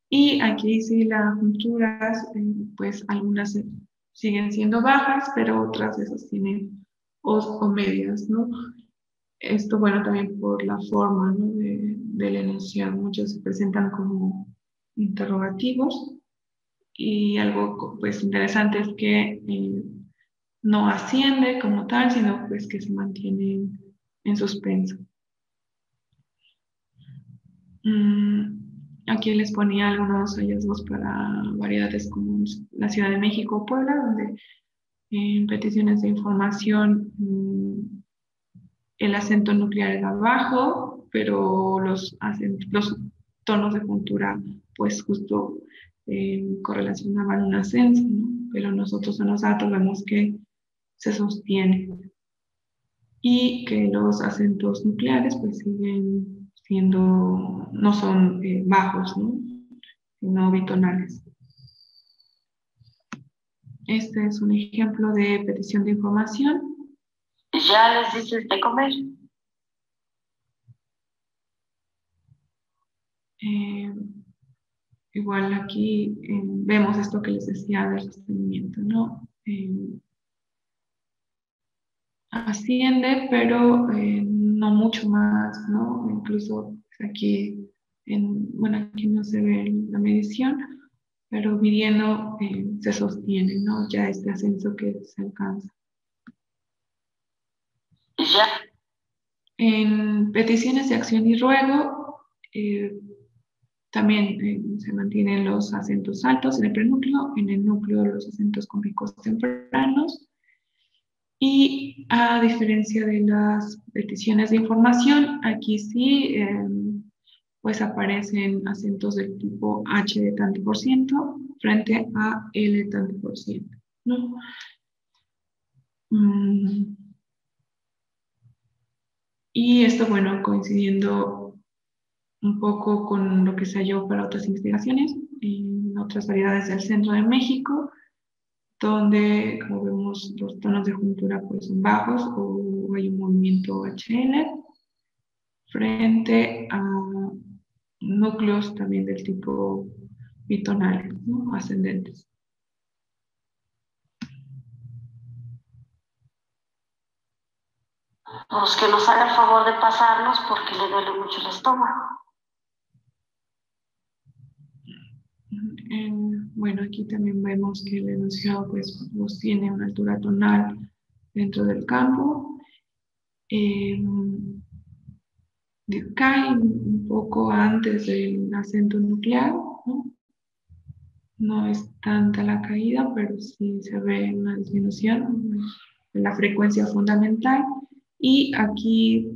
Y aquí sí las junturas, pues algunas siguen siendo bajas, pero otras de esas tienen o medias, ¿no? Esto, bueno, también por la forma, ¿no? del enunciado. Muchos se presentan como interrogativos y algo pues interesante es que no asciende como tal, sino pues que se mantiene en suspenso. Aquí les ponía algunos hallazgos para variedades como la Ciudad de México o Puebla, donde en peticiones de información el acento nuclear era bajo, pero los tonos de juntura pues justo correlacionaban un ascenso, ¿no? Pero nosotros en los datos vemos que se sostiene y que los acentos nucleares pues siguen siendo, no son bajos, ¿no? Sino bitonales. Este es un ejemplo de petición de información. ¿Ya les dices de comer? Igual aquí vemos esto que les decía del sostenimiento, ¿no? Asciende, pero no mucho más, ¿no? Incluso aquí, bueno, aquí no se ve la medición, pero midiendo se sostiene, ¿no? Ya este ascenso que se alcanza. Ya. En peticiones de acción y ruego, también se mantienen los acentos altos en el prenúcleo, en el núcleo los acentos con picos tempranos. Y a diferencia de las peticiones de información, aquí sí pues aparecen acentos del tipo H de tanto por ciento frente a L de tanto por ciento, ¿no? Y esto, bueno, coincidiendo un poco con lo que se halló para otras investigaciones en otras variedades del centro de México, donde, como vemos, los tonos de juntura pues son bajos o hay un movimiento HL. frente a núcleos también del tipo bitonales, ¿no? Ascendentes. Pues que nos haga el favor de pasarlos porque le duele mucho el estómago. Bueno, aquí también vemos que el enunciado pues tiene una altura tonal dentro del campo. Cae un poco antes del acento nuclear, ¿no? No es tanta la caída, pero sí se ve una disminución de la frecuencia fundamental. Y aquí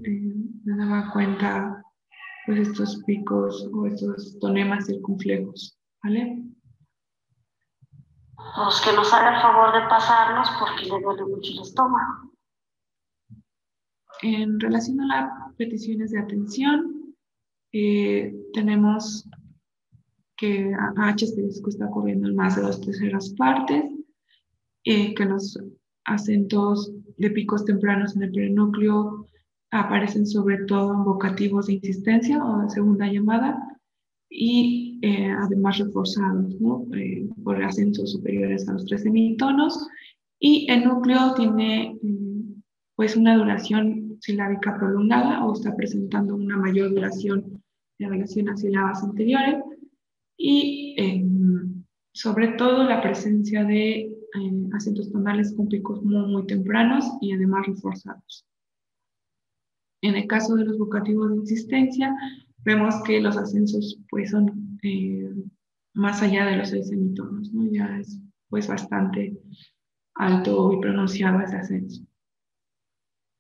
se da cuenta pues estos picos o estos tonemas circunflejos, ¿vale? Pues que nos haga el favor de pasarlos porque le duele mucho el estómago. En relación a las peticiones de atención, tenemos que H asterisco está corriendo en más de 2/3 partes, que los acentos de picos tempranos en el prenúcleo aparecen sobre todo en vocativos de insistencia o de segunda llamada y además reforzados, ¿no? Por acentos superiores a los 3 semitonos, y el núcleo tiene pues una duración silábica prolongada o está presentando una mayor duración en relación a sílabas anteriores, y sobre todo la presencia de acentos tonales con picos muy tempranos y además reforzados. En el caso de los vocativos de insistencia, vemos que los ascensos pues son más allá de los 6 semitonos, ¿no? Ya es pues bastante alto y pronunciado ese ascenso.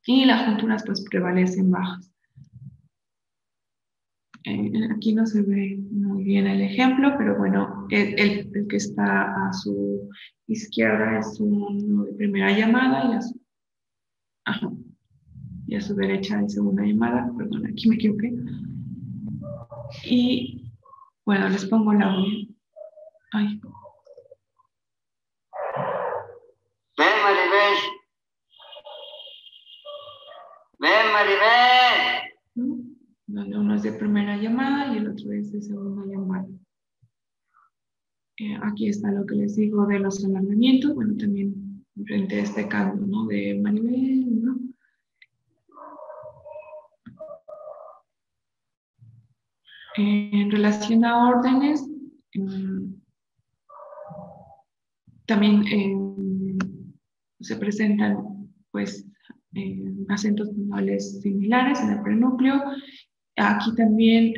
Y las junturas pues prevalecen bajas. Aquí no se ve muy bien el ejemplo, pero bueno, el que está a su izquierda es uno de primera llamada y a su derecha de segunda llamada. Perdón, aquí me equivoqué. Y bueno, les pongo la audio. Ay. Ven, Maribel. Ven, Maribel. ¿No? Donde uno es de primera llamada y el otro es de segunda llamada. Aquí está lo que les digo de los alargamientos. Bueno, también frente a este cambio, ¿no? De Maribel, ¿no? En relación a órdenes, también se presentan pues acentos tonales similares en el prenúcleo. Aquí también,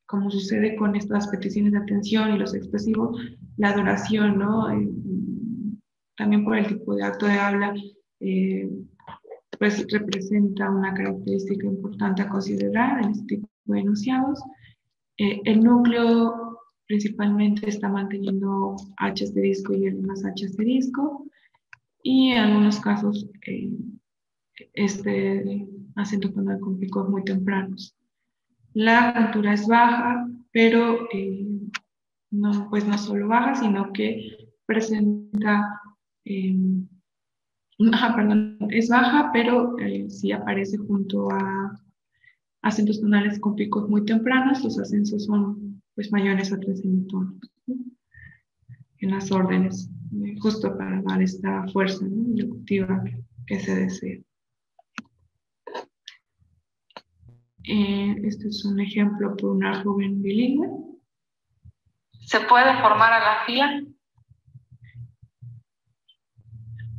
como sucede con estas peticiones de atención y los expresivos, la duración, ¿no? También por el tipo de acto de habla, pues representa una característica importante a considerar en este tipo de enunciados. El núcleo principalmente está manteniendo H asterisco y L más H asterisco, y en algunos casos este acento tonal con picos muy tempranos. La juntura es baja, pero no, pues no solo baja, sino que presenta, es baja, pero sí aparece junto a acentos tonales con picos muy tempranos. Los ascensos son pues mayores a 3 semitonos, ¿no? En las órdenes, justo para dar esta fuerza, ¿no? Locutiva que se desea. Este es un ejemplo por una joven bilingüe. ¿Se puede formar a la fila?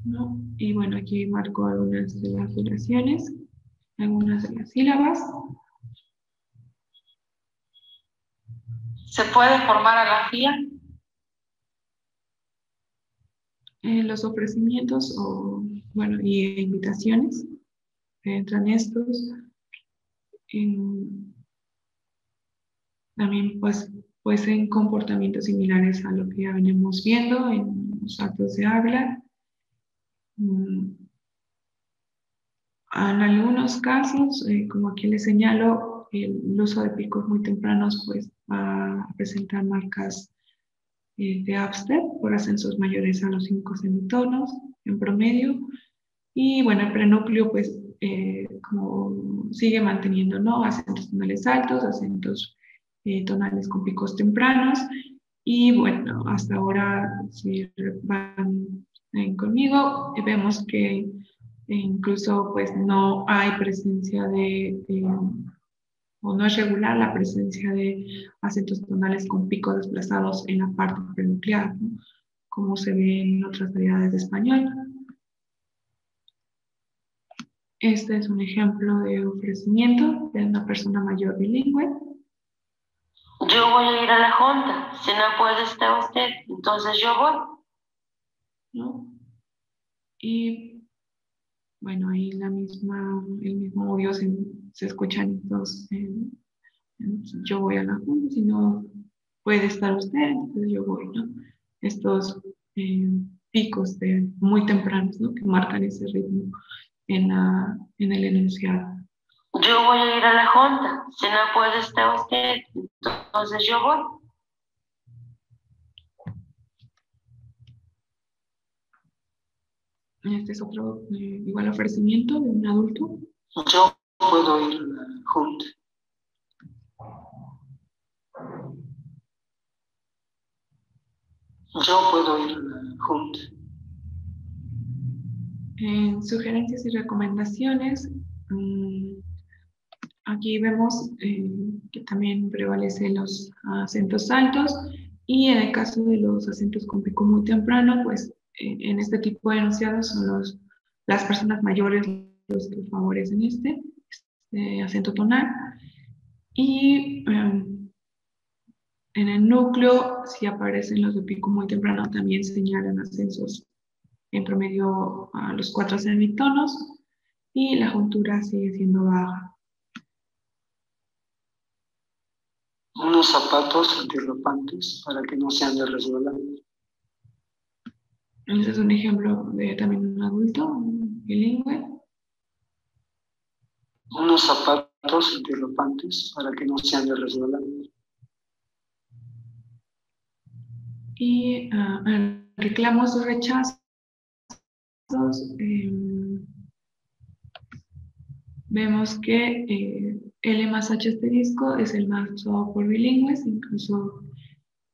¿No? Y bueno, aquí marco algunas de las duraciones, algunas de las sílabas. ¿Se puede formar a la fila? Los ofrecimientos bueno, y invitaciones, entran estos. También pues en comportamientos similares a lo que ya venimos viendo en los actos de habla. En algunos casos, como aquí les señalo, el uso de picos muy tempranos pues va a presentar marcas de Abster por ascensos mayores a los 5 semitonos en promedio. Y bueno, el prenúcleo pues como sigue manteniendo, ¿no? Acentos tonales altos, acentos tonales con picos tempranos. Y bueno, hasta ahora, si van conmigo, vemos que incluso pues no hay presencia o no es regular la presencia de acentos tonales con picos desplazados en la parte prenuclear, ¿no? Como se ve en otras variedades de español. Este es un ejemplo de ofrecimiento de una persona mayor bilingüe. Yo voy a ir a la junta, si no puede estar usted, entonces yo voy. ¿No? Y bueno, ahí el mismo audio se escuchan entonces, yo voy a la junta, si no puede estar usted, entonces yo voy, ¿no? Estos picos muy tempranos, ¿no? Que marcan ese ritmo en el enunciado. Yo voy a ir a la junta, si no puede estar usted, entonces yo voy. Este es otro igual ofrecimiento de un adulto. Yo puedo ir a la junta. Yo puedo ir a la junta. En sugerencias y recomendaciones, aquí vemos que también prevalecen los acentos altos, y en el caso de los acentos con pico muy temprano, pues en este tipo de enunciados son las personas mayores los que favorecen este acento tonal. Y en el núcleo, si aparecen los de pico muy temprano, también señalan ascensos en promedio a los 4 semitonos, y la juntura sigue siendo baja. Unos zapatos antirropantes para que no sean de resbalar. Ese es un ejemplo de también un adulto bilingüe. Unos zapatos antirropantes para que no sean de resbalar. Y reclamos o rechazos, vemos que L más H asterisco es el más usado por bilingües. Incluso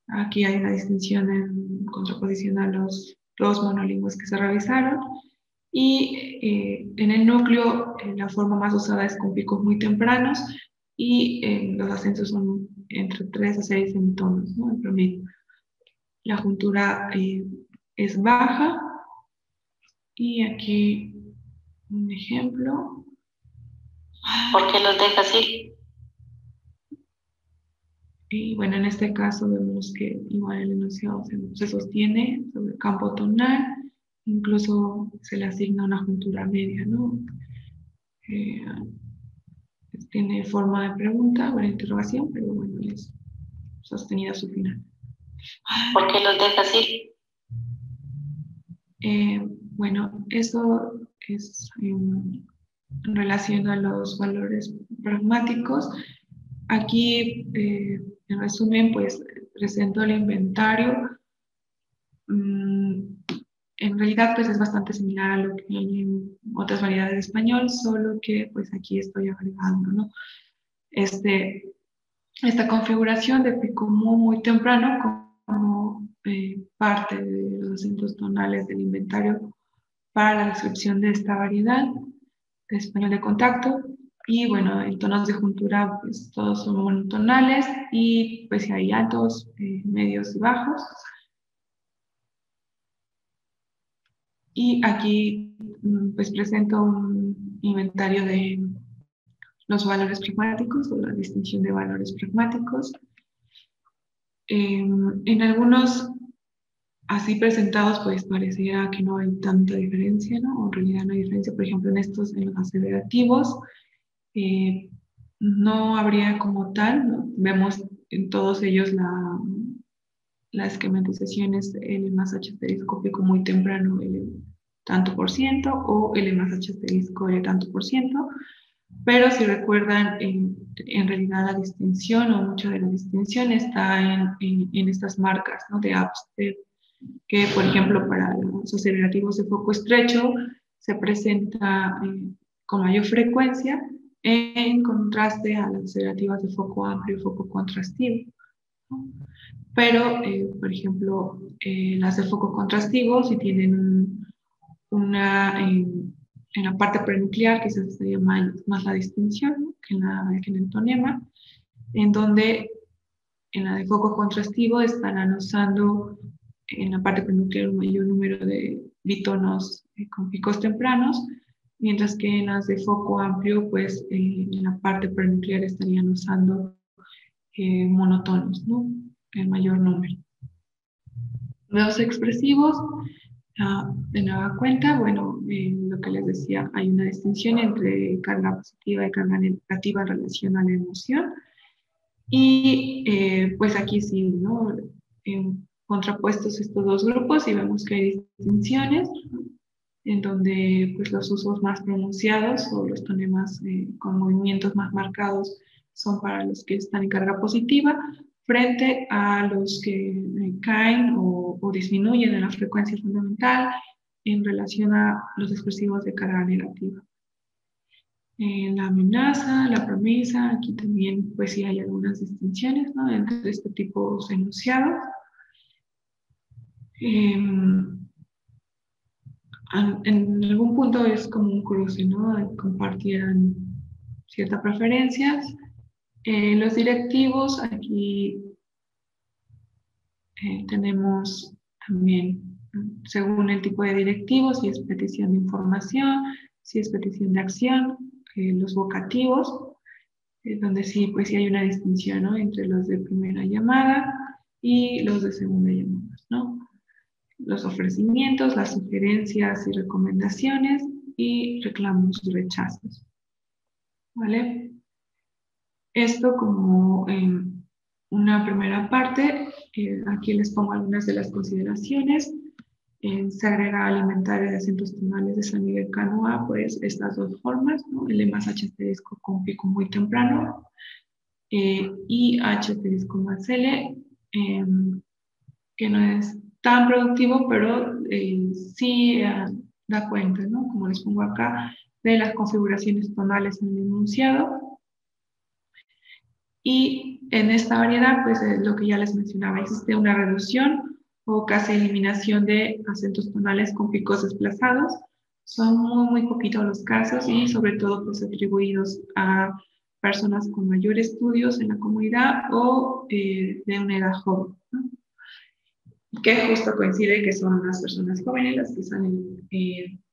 aquí hay una distinción en contraposición a los dos monolingües que se revisaron. Y en el núcleo la forma más usada es con picos muy tempranos, y los acentos son entre 3 a 6 semitonos, ¿no? En promedio. La juntura es baja, y aquí un ejemplo. ¿Por qué los deja así? Y bueno, en este caso vemos que igual el enunciado se sostiene sobre el campo tonal, incluso se le asigna una juntura media, ¿no? Tiene forma de pregunta o de interrogación, pero bueno, es sostenida a su final. ¿Por qué los deja así? Bueno, eso es en relación a los valores pragmáticos. Aquí, en resumen, pues presento el inventario. En realidad, pues es bastante similar a lo que hay en otras variedades de español, solo que pues aquí estoy agregando, ¿no? Esta configuración de pico muy temprano como parte de los acentos tonales del inventario para la descripción de esta variedad de español de contacto. Y bueno, en tonos de juntura, pues todos son monotonales, y pues hay altos, medios y bajos. Y aquí pues presento un inventario de los valores pragmáticos, o la distinción de valores pragmáticos. En algunos así presentados, pues pareciera que no hay tanta diferencia, ¿no? O en realidad no hay diferencia. Por ejemplo, en los aseverativos, no habría como tal, ¿no? Vemos en todos ellos la esquematización es L más H asterisco pico muy temprano, L tanto por ciento, o L más H asterisco L tanto por ciento. Pero si recuerdan, en realidad la distinción, o mucha de la distinción, está en estas marcas, ¿no? De Abster, que por ejemplo para los aseverativos de foco estrecho se presenta con mayor frecuencia en contraste a las relativas de foco amplio y foco contrastivo, ¿no? Pero, por ejemplo, las de foco contrastivo, si tienen en la parte prenuclear, quizás sería más la distinción, ¿no?, que en el tonema, en donde en la de foco contrastivo están anosando en la parte prenuclear un mayor número de bitonos con picos tempranos, mientras que en las de foco amplio, pues en la parte prenuclear estarían usando monotonos, ¿no?, el mayor número. Los expresivos, de nueva cuenta, bueno, lo que les decía, hay una distinción entre carga positiva y carga negativa en relación a la emoción. Y pues aquí sí, ¿no?, contrapuestos estos dos grupos, y vemos que hay distinciones, ¿no?, en donde pues los usos más pronunciados o los tonemas con movimientos más marcados son para los que están en carga positiva, frente a los que caen o disminuyen en la frecuencia fundamental en relación a los expresivos de carga negativa. La amenaza, la promesa, aquí también pues sí hay algunas distinciones, ¿no?, entre este tipo de enunciados. En algún punto es como un cruce, ¿no?, compartían ciertas preferencias. Los directivos, aquí tenemos también, según el tipo de directivo, si es petición de información, si es petición de acción, los vocativos, donde sí, pues sí hay una distinción, ¿no?, entre los de primera llamada y los de segunda llamada, ¿no? Los ofrecimientos, las sugerencias y recomendaciones, y reclamos y rechazos, ¿vale? Esto como una primera parte. Aquí les pongo algunas de las consideraciones. Se agrega alimentaria de acentos tonales de San Miguel Canoa, pues estas dos formas, ¿no?, el más H asterisco con pico muy temprano, y H asterisco más L, que no es tan productivo, pero sí da cuenta, ¿no?, como les pongo acá, de las configuraciones tonales en el enunciado. Y en esta variedad, pues es lo que ya les mencionaba, existe una reducción o casi eliminación de acentos tonales con picos desplazados. Son muy poquitos los casos, y sobre todo pues atribuidos a personas con mayor estudios en la comunidad o de una edad joven, ¿no?, que justo coincide que son las personas jóvenes las que salen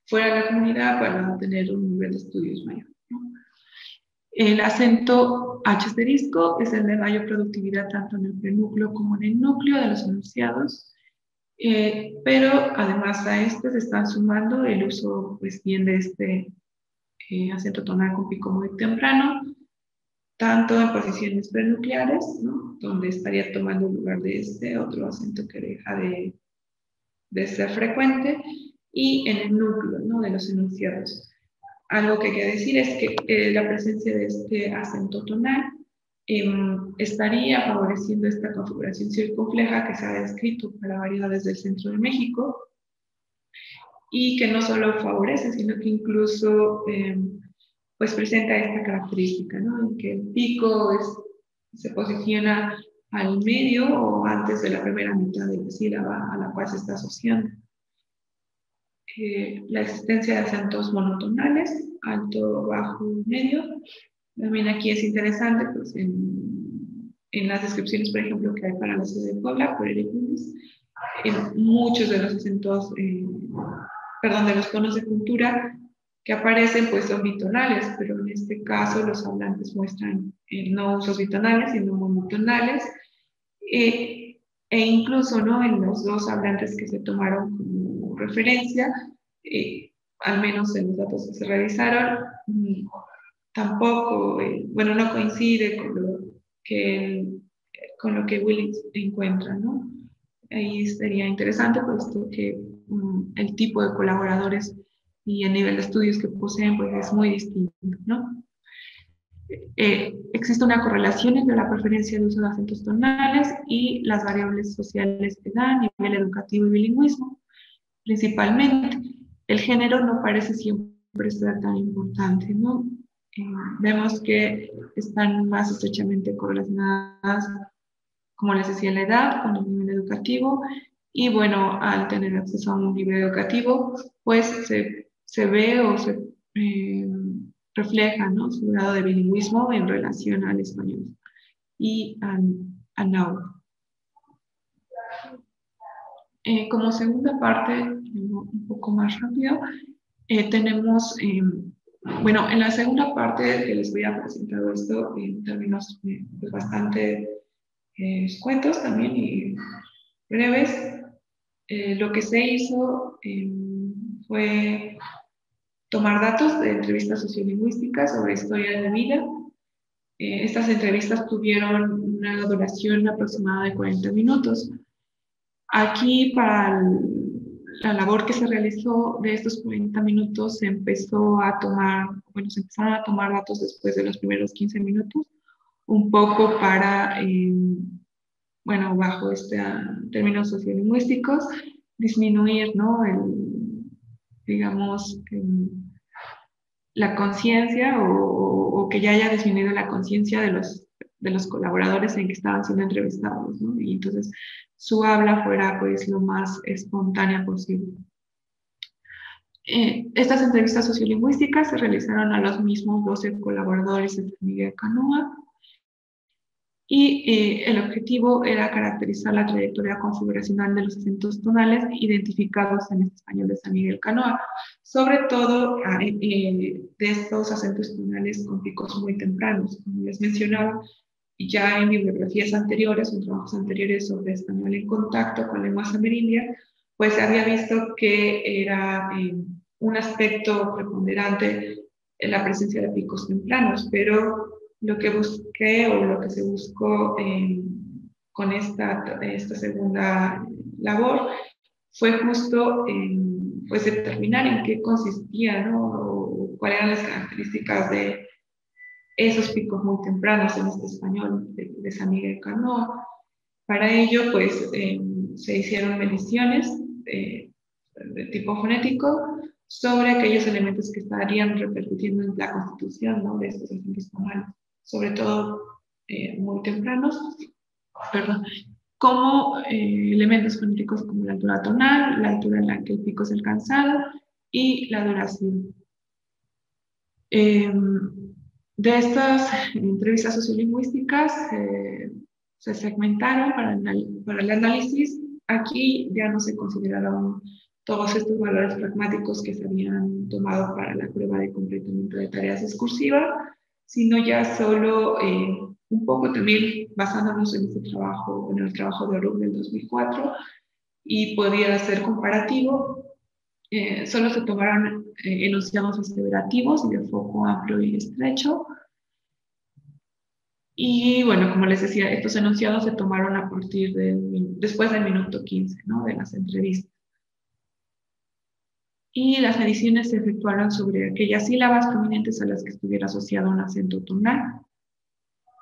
fuera de la comunidad para tener un nivel de estudios mayor, ¿no? El acento H asterisco es el de mayor productividad tanto en el prenúcleo como en el núcleo de los enunciados, pero además a este se está sumando el uso pues bien de este acento tonal con pico muy temprano, tanto en posiciones prenucleares, ¿no?, donde estaría tomando el lugar de este otro acento que deja de ser frecuente, y en el núcleo, ¿no?, de los enunciados. Algo que hay que decir es que la presencia de este acento tonal estaría favoreciendo esta configuración circunfleja que se ha descrito para variedades del centro de México, y que no solo favorece, sino que incluso pues presenta esta característica, ¿no?, en que el pico se posiciona al medio o antes de la primera mitad de la sílaba a la cual se está asociando. La existencia de acentos monotonales, alto, bajo, medio. También aquí es interesante, pues en las descripciones, por ejemplo, que hay para la ciudad de Puebla, por Eric Lunis, muchos de los acentos, de los tonos de cultura que aparecen, pues son bitonales, pero en este caso los hablantes muestran no usos bitonales, sino monotonales, e incluso, ¿no?, en los dos hablantes que se tomaron como referencia, al menos en los datos que se revisaron, tampoco, no coincide con lo que Willis encuentra, ¿no? Ahí sería interesante, puesto que el tipo de colaboradores y el nivel de estudios que poseen pues es muy distinto, ¿no? Existe una correlación entre la preferencia de uso de acentos tonales y las variables sociales que dan, nivel educativo y bilingüismo. Principalmente, el género no parece siempre ser tan importante, ¿no? Vemos que están más estrechamente correlacionadas, como les decía, la edad con el nivel educativo, y bueno, al tener acceso a un nivel educativo, pues se ve o se refleja, ¿no?, su grado de bilingüismo en relación al español y al náhuatl. Como segunda parte, un poco más rápido, tenemos, bueno, en la segunda parte que les voy a presentar esto en términos bastante escuetos también y breves. Lo que se hizo fue tomar datos de entrevistas sociolingüísticas sobre historia de vida. Estas entrevistas tuvieron una duración aproximada de 40 minutos. Aquí, para la labor que se realizó de estos 40 minutos, se empezaron a tomar datos después de los primeros 15 minutos, un poco para, bueno, bajo términos sociolingüísticos, disminuir, ¿no?, digamos, la conciencia o que ya haya disminuido la conciencia de los colaboradores en que estaban siendo entrevistados, ¿no? Y entonces su habla fuera pues lo más espontánea posible. Estas entrevistas sociolingüísticas se realizaron a los mismos 12 colaboradores de San Miguel Canoa, y el objetivo era caracterizar la trayectoria configuracional de los acentos tonales identificados en el español de San Miguel Canoa, sobre todo de estos acentos tonales con picos muy tempranos. Como les mencionaba, ya en bibliografías anteriores, en trabajos anteriores sobre español en contacto con lenguas amerindias, pues se había visto que era un aspecto preponderante en la presencia de picos tempranos, pero lo que busqué o lo que se buscó con esta segunda labor fue justo pues determinar en qué consistía, ¿no?, o cuáles eran las características de esos picos muy tempranos en este español de San Miguel Canoa. Para ello, pues se hicieron mediciones de tipo fonético sobre aquellos elementos que estarían repercutiendo en la constitución, ¿no?, de estos acentos tonales, sobre todo muy tempranos, como elementos fonéticos como la altura tonal, la altura en la que el pico es alcanzado y la duración. De estas entrevistas sociolingüísticas se segmentaron para el análisis. Aquí ya no se consideraron todos estos valores pragmáticos que se habían tomado para la prueba de completamiento de tareas discursivas, sino ya solo un poco también basándonos en este trabajo, en el trabajo de Orub del 2004, y podía ser comparativo. Solo se tomaron enunciados aseverativos y de foco amplio y estrecho. Y bueno, como les decía, estos enunciados se tomaron a partir después del minuto 15, ¿no?, de las entrevistas. Y las mediciones se efectuaron sobre aquellas sílabas prominentes a las que estuviera asociado un acento tonal.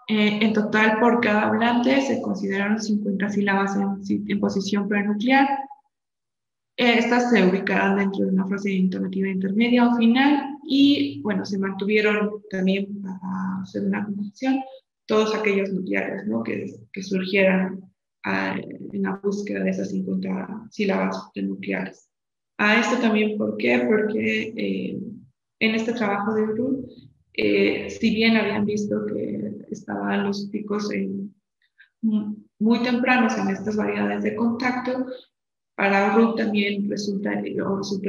En total, por cada hablante se consideraron 50 sílabas en posición prenuclear. Estas se ubicarán dentro de una frase entonativa intermedia o final, y bueno, se mantuvieron también, para hacer una composición, todos aquellos nucleares, ¿no?, que surgieran en la búsqueda de esas 50 sílabas prenucleares. A esto también, ¿por qué? Porque en este trabajo de Orub, si bien habían visto que estaban los picos muy tempranos en estas variedades de contacto, para Orub también resultó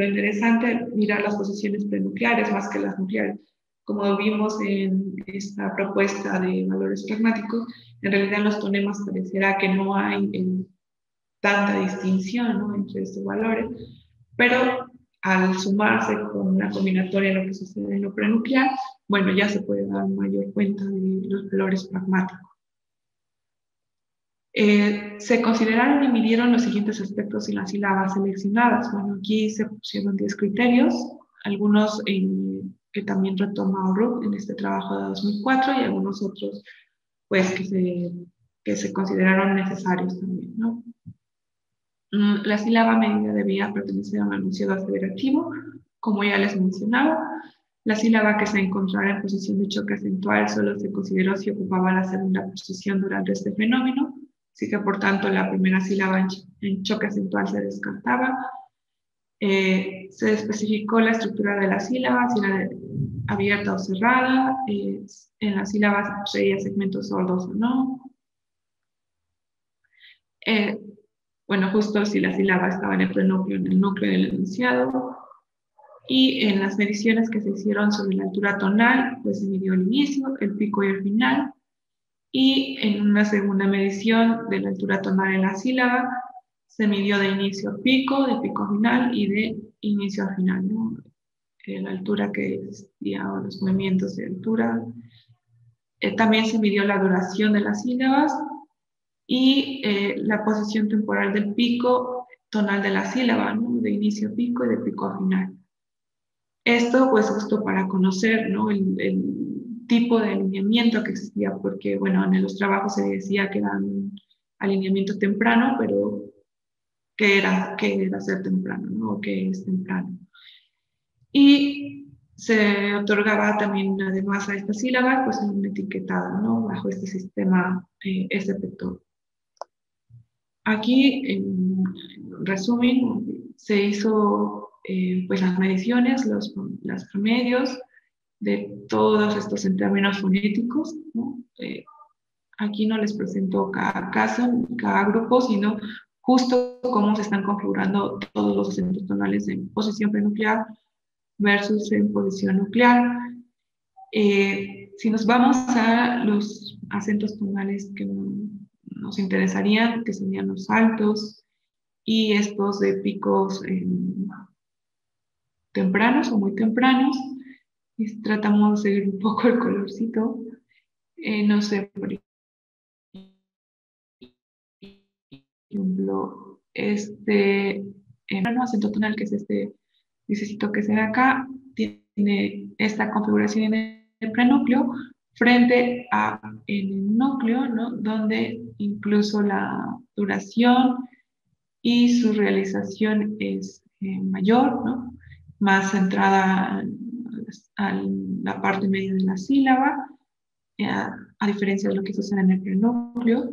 interesante mirar las posiciones prenucleares más que las nucleares. Como vimos en esta propuesta de valores pragmáticos, en realidad en los tonemas pareciera que no hay tanta distinción, ¿no?, entre estos valores, pero al sumarse con una combinatoria de lo que sucede en lo prenuclear, bueno, ya se puede dar mayor cuenta de los valores pragmáticos. Se consideraron y midieron los siguientes aspectos en las sílabas seleccionadas. Bueno, aquí se pusieron 10 criterios, algunos que también retoma Orub en este trabajo de 2004, y algunos otros pues que se consideraron necesarios también, ¿no? La sílaba medida debía pertenecer a un enunciado aseverativo, como ya les mencionaba, la sílaba que se encontrara en posición de choque acentual solo se consideró si ocupaba la segunda posición durante este fenómeno, así que por tanto la primera sílaba en choque acentual se descartaba. Se especificó la estructura de la sílaba, si era abierta o cerrada, en la sílaba se poseía segmentos sordos o no. Bueno, justo si la sílaba estaba en el prenúcleo, en el núcleo del enunciado. Y en las mediciones que se hicieron sobre la altura tonal, pues se midió el inicio, el pico y el final. Y en una segunda medición de la altura tonal en la sílaba, se midió de inicio a pico, de pico a final y de inicio a final, ¿no? La altura que existía o los movimientos de altura. También se midió la duración de las sílabas y la posición temporal del pico tonal de la sílaba, ¿no? De inicio a pico y de pico a final. Esto pues justo para conocer, ¿no? el tipo de alineamiento que existía, porque bueno, en los trabajos se decía que era un alineamiento temprano, pero ¿qué era ser temprano, ¿no? ¿O qué es temprano? Y se otorgaba también, además a estas sílabas, pues un etiquetado, ¿no? Bajo este sistema SPTO. Aquí, en resumen, se hizo pues las mediciones, los promedios de todos estos en términos fonéticos, ¿no? Aquí no les presento cada caso, cada grupo, sino justo cómo se están configurando todos los acentos tonales en posición prenuclear versus en posición nuclear. Si nos vamos a los acentos tonales que nos interesarían, que serían los altos y estos de picos tempranos o muy tempranos, y tratamos de seguir un poco el colorcito, no sé, por ejemplo, acento tonal, que es este necesito que se ve acá, tiene esta configuración en el prenúcleo frente a en el núcleo, ¿no? Donde incluso la duración y su realización es mayor, ¿no? Más centrada a la parte media de la sílaba, a diferencia de lo que sucede en el prenúcleo.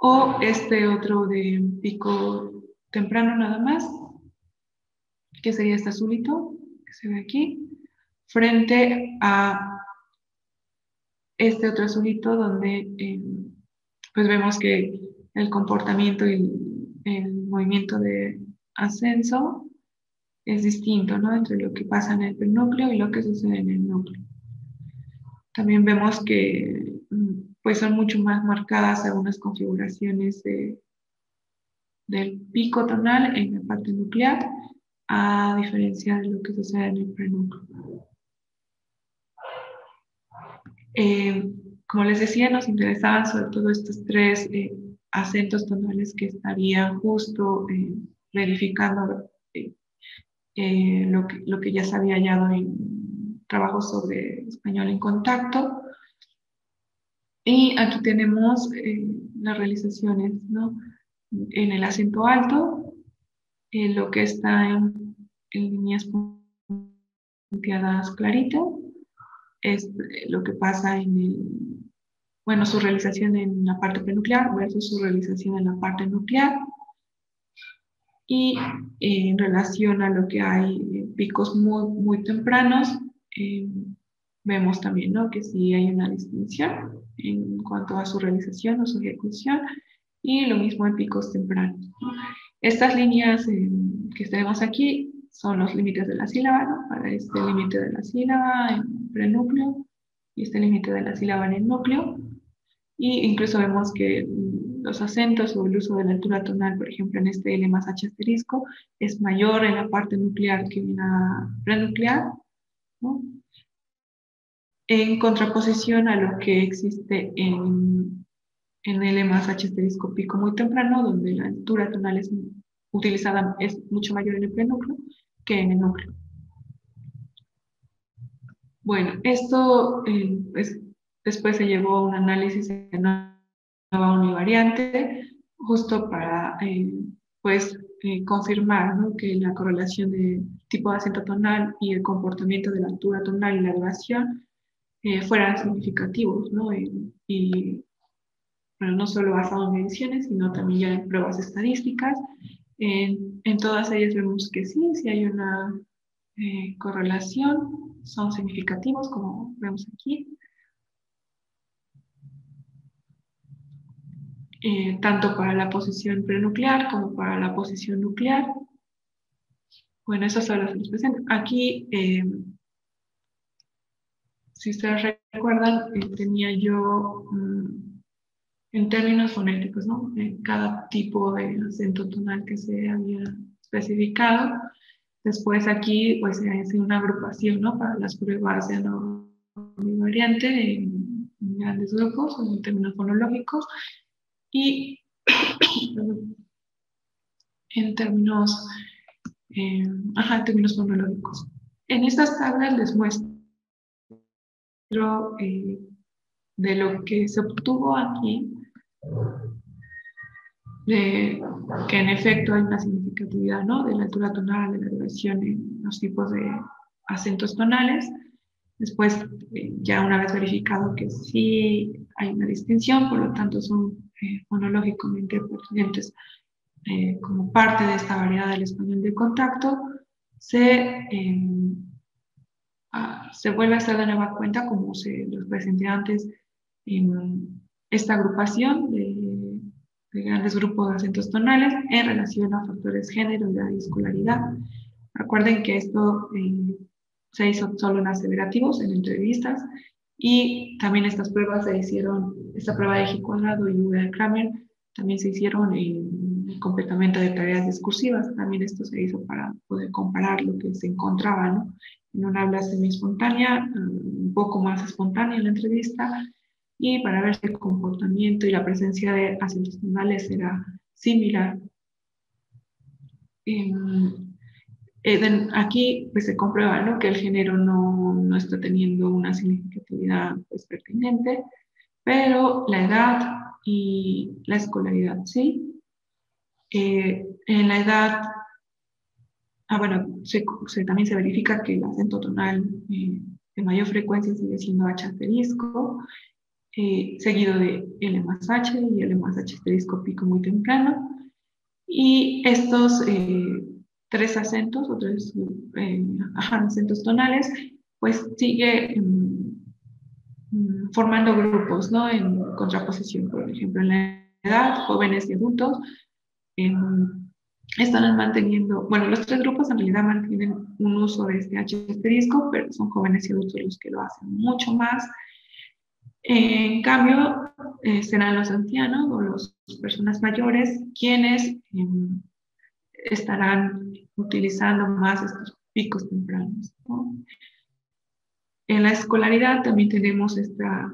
O este otro de pico temprano nada más, que sería este azulito, que se ve aquí, frente a este otro azulito donde pues vemos que el comportamiento y el movimiento de ascenso es distinto, ¿no? Entre lo que pasa en el prenúcleo y lo que sucede en el núcleo. También vemos que pues son mucho más marcadas algunas configuraciones del pico tonal en la parte nuclear, a diferencia de lo que sucede en el prenúcleo. Como les decía, nos interesaban sobre todo estos tres acentos tonales que estarían justo verificando lo que ya se había hallado en trabajos sobre español en contacto. Y aquí tenemos las realizaciones, ¿no? En el acento alto, lo que está en líneas punteadas claritas, es lo que pasa en su realización en la parte prenuclear versus su realización en la parte nuclear. Y en relación a lo que hay picos muy, muy tempranos, vemos también, ¿no? Que sí hay una distinción en cuanto a su realización o su ejecución, y lo mismo en picos tempranos, ¿no? Estas líneas que tenemos aquí son los límites de la sílaba, ¿no? Para este límite de la sílaba en prenúcleo y este límite de la sílaba en el núcleo. Y incluso vemos que los acentos o el uso de la altura tonal, por ejemplo, en este L más H asterisco, es mayor en la parte nuclear que en la prenuclear, ¿no? En contraposición a lo que existe en L más H asterisco pico muy temprano, donde la altura tonal utilizada es mucho mayor en el prenúcleo que en el núcleo. Bueno, esto después se llevó a un análisis de nueva univariante, justo para pues confirmar, ¿no?, que la correlación de tipo de acento tonal y el comportamiento de la altura tonal y la elevación fueran significativos, ¿no? Y bueno, no solo basado en mediciones, sino también ya en pruebas estadísticas. En todas ellas vemos que sí hay una correlación, son significativos, como vemos aquí. Tanto para la posición prenuclear como para la posición nuclear. Bueno, eso solo se los presento. Aquí, si ustedes recuerdan, tenía yo en términos fonéticos, ¿no?, cada tipo de acento tonal que se había especificado. Después aquí, pues, se hace una agrupación, ¿no?, para las pruebas de no variante en grandes grupos, en términos fonológicos. Y en términos, en términos fonológicos. En estas tablas les muestro de lo que se obtuvo aquí, que en efecto hay una significatividad, ¿no?, de la altura tonal, de la elevación en los tipos de acentos tonales. Después, ya una vez verificado que sí hay una distinción, por lo tanto son fonológicamente pertinentes como parte de esta variedad del español de contacto, se vuelve a hacer de nueva cuenta, como se los presenté antes, en esta agrupación de grandes grupos de acentos tonales en relación a factores género, edad y escolaridad. Recuerden que esto se hizo solo en aseverativos, en entrevistas, y también estas pruebas se hicieron, esta prueba de G cuadrado y V de Kramer, también se hicieron en completamente de tareas discursivas. También esto se hizo para poder comparar lo que se encontraba, ¿no?, en un habla semi-espontánea, un poco más espontánea en la entrevista, y para ver si el comportamiento y la presencia de acentos tonales era similar. Aquí pues se comprueba, ¿no?, que el género no está teniendo una significatividad, pues, pertinente, pero la edad y la escolaridad sí. En la edad, bueno, también se verifica que el acento tonal de mayor frecuencia sigue siendo H asterisco, seguido de L más H y L más H asterisco pico muy temprano. Y estos tres acentos, o tres acentos tonales, pues sigue formando grupos, ¿no?, en contraposición. Por ejemplo, en la edad, jóvenes y adultos están manteniendo, bueno, los tres grupos en realidad mantienen un uso de este H asterisco, pero son jóvenes y adultos los que lo hacen mucho más. En cambio, serán los ancianos o las personas mayores quienes estarán utilizando más estos picos tempranos, ¿no? En la escolaridad también tenemos esta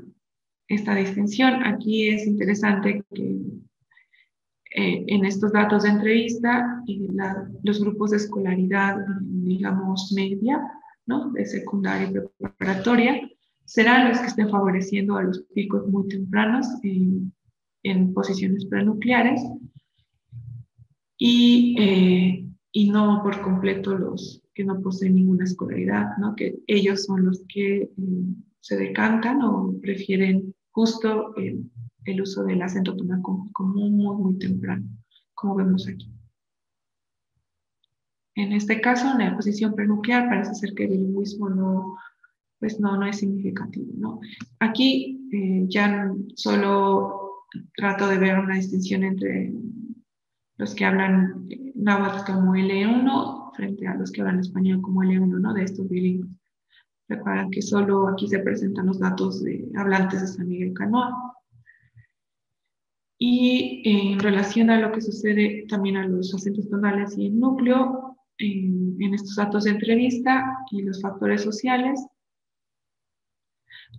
distinción. Aquí es interesante que en estos datos de entrevista, los grupos de escolaridad, digamos, media, ¿no?, de secundaria y preparatoria, serán los que estén favoreciendo a los picos muy tempranos en posiciones prenucleares, y no por completo los que no poseen ninguna escolaridad, ¿no?, que ellos son los que se decantan o prefieren justo el uso del acento tonal como muy temprano, como vemos aquí. En este caso, en la posición prenuclear, parece ser que el bilingüismo no es significativo, ¿no? Aquí ya solo trato de ver una distinción entre los que hablan náhuatl como L1 frente a los que hablan español como L1, ¿no?, de estos bilingües. Recuerden que solo aquí se presentan los datos de hablantes de San Miguel Canoa. Y en relación a lo que sucede también a los acentos tonales y el núcleo, en estos datos de entrevista y los factores sociales,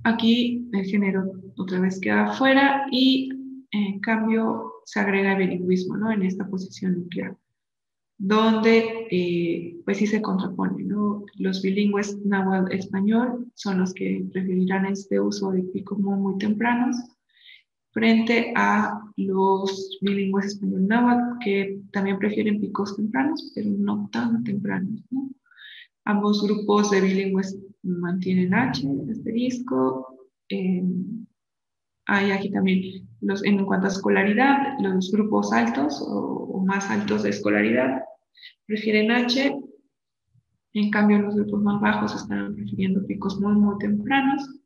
aquí el género otra vez queda fuera y en cambio se agrega el bilingüismo, ¿no?, en esta posición nuclear, donde pues sí se contrapone, ¿no? Los bilingües náhuatl-español son los que preferirán este uso de picos muy tempranos, frente a los bilingües español-náhuatl, que también prefieren picos tempranos, pero no tan tempranos, ¿no? Ambos grupos de bilingües mantienen H, asterisco. Hay aquí también, en cuanto a escolaridad, los grupos altos o más altos de escolaridad prefieren H. En cambio, los grupos más bajos están prefiriendo picos muy, muy tempranos.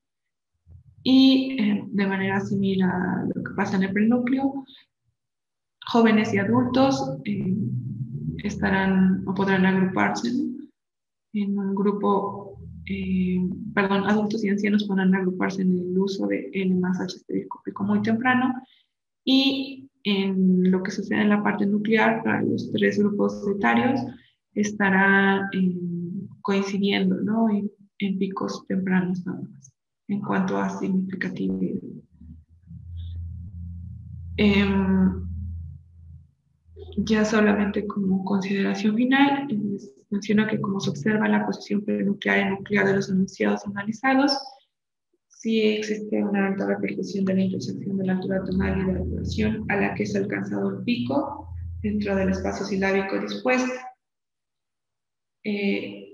Y de manera similar a lo que pasa en el prenúcleo, jóvenes y adultos estarán o podrán agruparse, ¿no? En un grupo, adultos y ancianos podrán agruparse en el uso de N más H asterisco pico muy temprano. Y en lo que sucede en la parte nuclear, para los tres grupos etarios, estará coincidiendo, ¿no? En picos tempranos nada más, en cuanto a significatividad. Ya solamente como consideración final, menciona que como se observa en la posición prenuclear y nuclear de los enunciados analizados, sí existe una alta repercusión de la intersección de la altura tonal y de la duración a la que es alcanzado el pico dentro del espacio silábico dispuesto.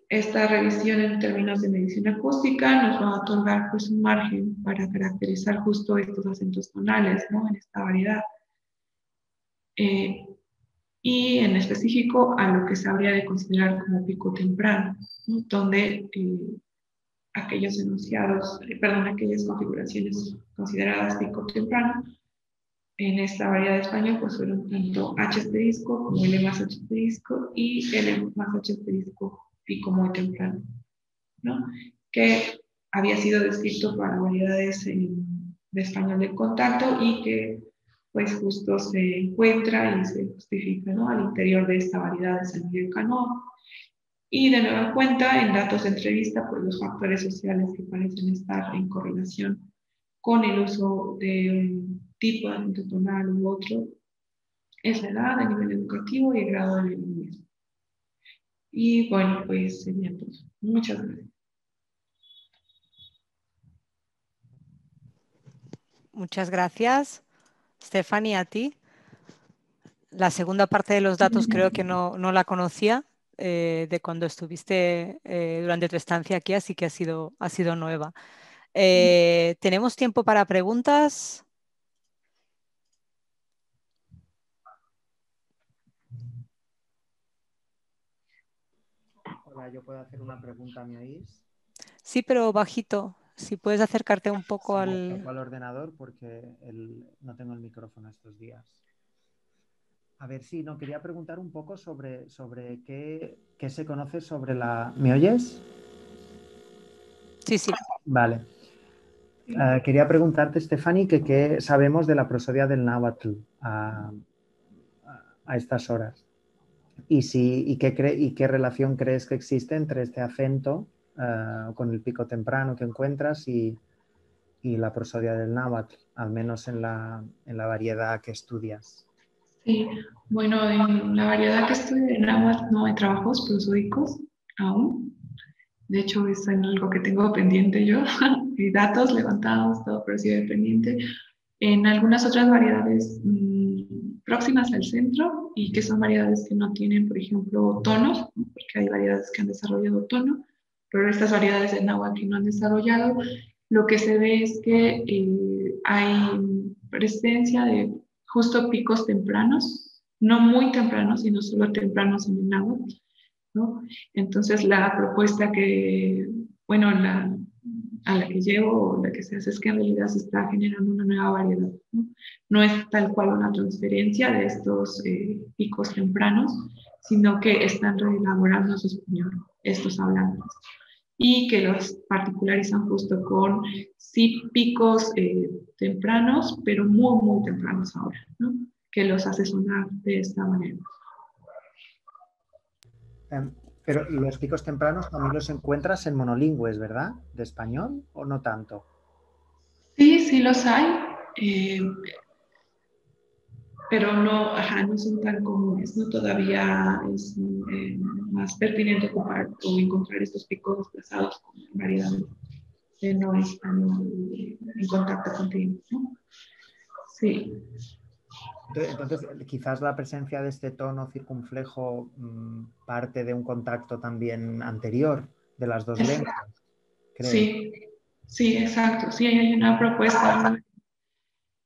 Esta revisión en términos de medición acústica nos va a otorgar pues un margen para caracterizar justo estos acentos tonales, ¿no? En esta variedad. Y en específico a lo que se habría de considerar como pico temprano, ¿no? Donde aquellos enunciados, aquellas configuraciones consideradas pico temprano, en esta variedad de español pues fueron tanto H asterisco como L más H asterisco y L más H asterisco pico muy temprano, ¿no? Que había sido descrito para variedades de español de contacto y que pues justo se encuentra y se justifica, ¿no? Al interior de esta variedad de San Miguel Canoa. Y de nueva cuenta, en datos de entrevista, pues los factores sociales que parecen estar en correlación con el uso de un tipo de acento tonal u otro es la edad, el nivel educativo y el grado de bilingüismo. Y bueno, pues sería todo. Muchas gracias. Muchas gracias, Stephanie, a ti. La segunda parte de los datos creo que no la conocía de cuando estuviste durante tu estancia aquí, así que ha sido nueva. ¿Tenemos tiempo para preguntas? Hola, ¿yo puedo hacer una pregunta? ¿Me oís? Sí, pero bajito. Si puedes acercarte un poco al ordenador porque no tengo el micrófono estos días. A ver, sí, no, quería preguntar un poco sobre qué se conoce sobre la... ¿Me oyes? Sí, sí. Vale. Quería preguntarte, Stephanie, que qué sabemos de la prosodia del náhuatl a estas horas. Y qué relación crees que existe entre este acento con el pico temprano que encuentras y la prosodia del náhuatl, al menos en la variedad que estudias. Sí, bueno, en la variedad que estudio en náhuatl no hay trabajos prosódicos aún. De hecho, es algo que tengo pendiente yo, y datos levantados, todo, pero sí pendiente. En algunas otras variedades próximas al centro y que son variedades que no tienen, por ejemplo, tonos, ¿no? Porque hay variedades que han desarrollado tono, pero estas variedades de náhuatl que no han desarrollado, lo que se ve es que hay presencia de justo picos tempranos, no muy tempranos, sino solo tempranos en el náhuatl, ¿no? Entonces la propuesta que, bueno, a la que llevo o la que se hace es que en realidad se está generando una nueva variedad, ¿no? No es tal cual una transferencia de estos picos tempranos, sino que están reelaborando su español, estos hablantes, y que los particularizan justo con sí picos tempranos, pero muy, muy tempranos ahora, ¿no? Que los hace sonar de esta manera. Pero los picos tempranos también los encuentras en monolingües, ¿verdad? ¿De español o no tanto? Sí, sí los hay, pero no son tan comunes, ¿no? Todavía es más pertinente ocupar o encontrar estos picos desplazados con variedades de no español en contacto contigo, ¿no? Sí. Entonces, quizás la presencia de este tono circunflejo parte de un contacto también anterior de las dos lenguas, creo. Sí, sí, exacto. Sí, hay una propuesta.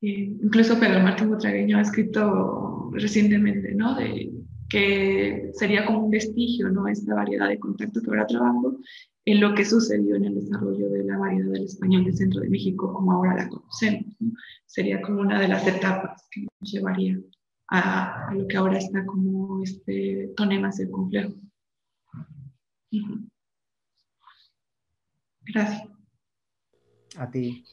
Incluso Pedro Martín Butragueño ha escrito recientemente, ¿no? De que sería como un vestigio, ¿no? Esta variedad de contacto que ahora trabajo en lo que sucedió en el desarrollo de la variedad del español del centro de México como ahora la conocemos, ¿no? Sería como una de las etapas que nos llevaría a lo que ahora está como este tonema circunflejo. Gracias. A ti.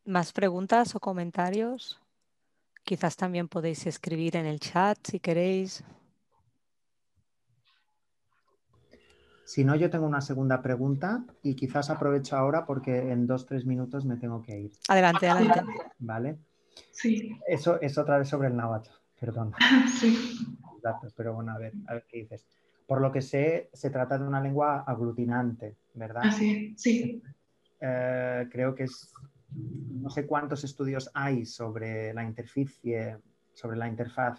¿Más preguntas o comentarios? Quizás también podéis escribir en el chat si queréis. Si no, yo tengo una segunda pregunta y quizás aprovecho ahora porque en 2-3 minutos me tengo que ir. Adelante, adelante. ¿Vale? Sí. Eso es otra vez sobre el náhuatl, perdón. Sí. Datos, pero bueno, a ver qué dices. Por lo que sé, se trata de una lengua aglutinante, ¿verdad? Así es, sí. Creo que no sé cuántos estudios hay sobre la interfaz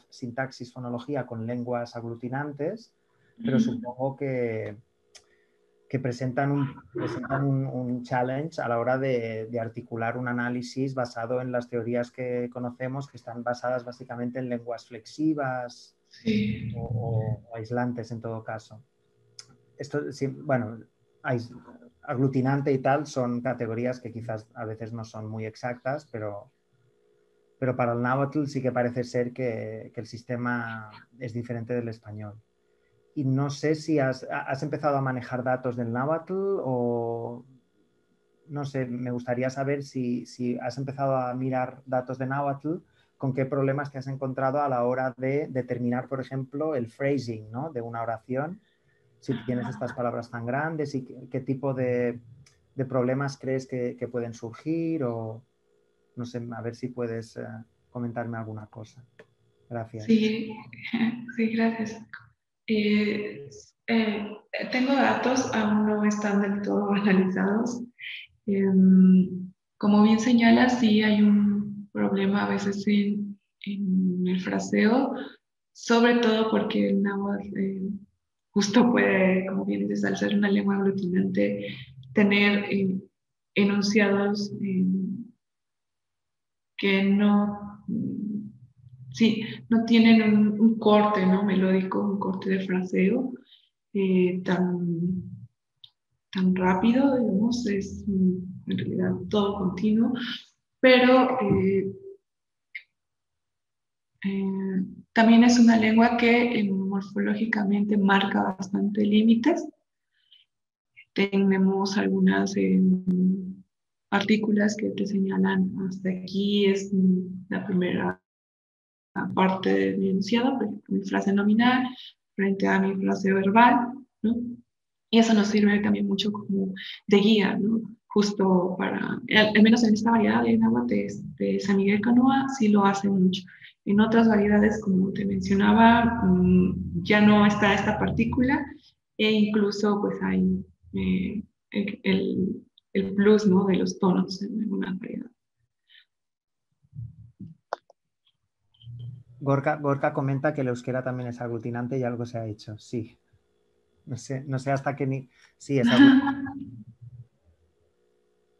sintaxis-fonología con lenguas aglutinantes, pero supongo que presentan un challenge a la hora de articular un análisis basado en las teorías que conocemos, que están basadas básicamente en lenguas flexivas Sí. o aislantes en todo caso. Esto, sí, bueno, aglutinante y tal son categorías que quizás a veces no son muy exactas, pero para el náhuatl sí que parece ser que el sistema es diferente del español. Y no sé si has empezado a manejar datos del náhuatl o no sé, me gustaría saber si has empezado a mirar datos de náhuatl, con qué problemas te has encontrado a la hora de determinar, por ejemplo, el phrasing, ¿no? De una oración, si tienes estas palabras tan grandes y qué tipo de problemas crees que pueden surgir o no sé, a ver si puedes comentarme alguna cosa. Gracias. Sí, sí, gracias. Tengo datos, aún no están del todo analizados. Como bien señalas, sí hay un problema a veces en el fraseo, sobre todo porque el náhuatl justo puede, como bien dices, al ser una lengua aglutinante, tener enunciados que no, sí, no tienen un corte, ¿no? Melódico, un corte de fraseo tan rápido, digamos, es en realidad todo continuo, pero también es una lengua que morfológicamente marca bastante límites. Tenemos algunas partículas que te señalan hasta aquí es la primera parte de mi enunciado, por ejemplo, mi frase nominal frente a mi frase verbal, ¿no? Y eso nos sirve también mucho como de guía, ¿no? Justo para, al menos en esta variedad de náhuatl de San Miguel Canoa, sí lo hace mucho. En otras variedades, como te mencionaba, ya no está esta partícula e incluso pues hay el plus, ¿no? De los tonos en algunas variedades. Gorka comenta que el euskera también es aglutinante y algo se ha hecho. Sí. No sé hasta qué ni... Sí, es aglutinante.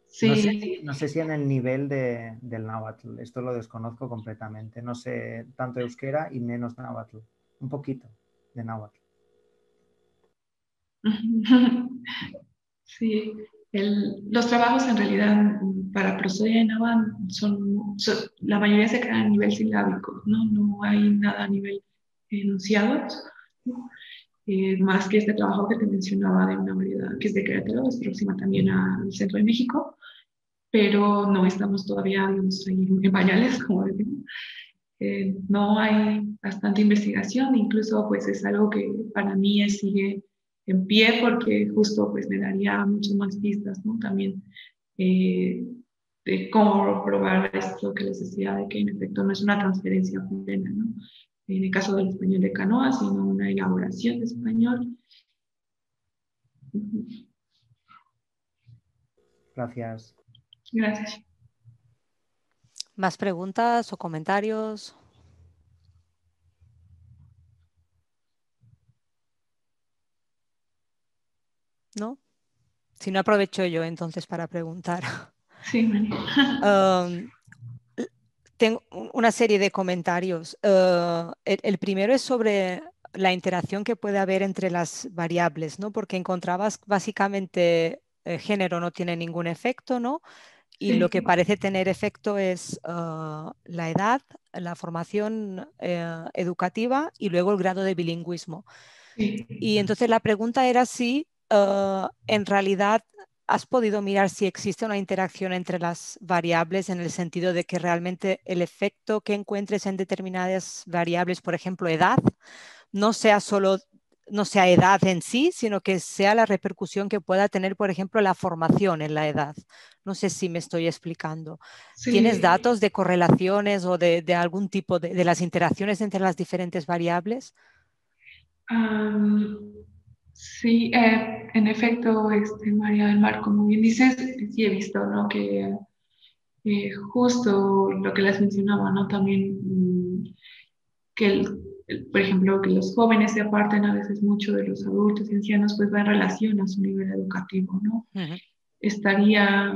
Sí. No sé si en el nivel del náhuatl. Esto lo desconozco completamente. No sé tanto euskera y menos náhuatl. Un poquito de náhuatl. Sí, los trabajos en realidad para prosodia y náhuatl la mayoría se quedan a nivel silábico, ¿no? No hay nada a nivel enunciados, ¿no? Más que este trabajo que te mencionaba de una variedad que es de Querétaro, es próxima también al centro de México, pero no estamos todavía, digamos, ahí en pañales, como decimos. No hay bastante investigación, incluso pues es algo que para mí sigue en pie porque justo pues me daría muchas más pistas, ¿no? También de cómo probar esto que les decía, de que en efecto no es una transferencia plena, ¿no? En el caso del español de Canoa, sino una elaboración de español. Gracias. Gracias. ¿Más preguntas o comentarios? ¿No? Si no, aprovecho yo entonces para preguntar. Sí, María. Um, Tengo una serie de comentarios. El primero es sobre la interacción que puede haber entre las variables, ¿no? Porque encontrabas básicamente género no tiene ningún efecto, ¿no? Y lo Sí, que parece tener efecto es la edad, la formación educativa y luego el grado de bilingüismo. sí. Y entonces la pregunta era si en realidad has podido mirar si existe una interacción entre las variables en el sentido de que realmente el efecto que encuentres en determinadas variables, por ejemplo, edad, no sea solo, no sea edad en sí, sino que sea la repercusión que pueda tener, por ejemplo, la formación en la edad. No sé si me estoy explicando. ¿Tienes Sí, datos de correlaciones o de algún tipo de las interacciones entre las diferentes variables? am, sí, en efecto, María del Mar, como bien dices, sí he visto, ¿no? Que justo lo que les mencionaba, ¿no? También que, por ejemplo, que los jóvenes se aparten a veces mucho de los adultos y ancianos, pues va en relación a su nivel educativo, ¿no? Ujú. Estaría,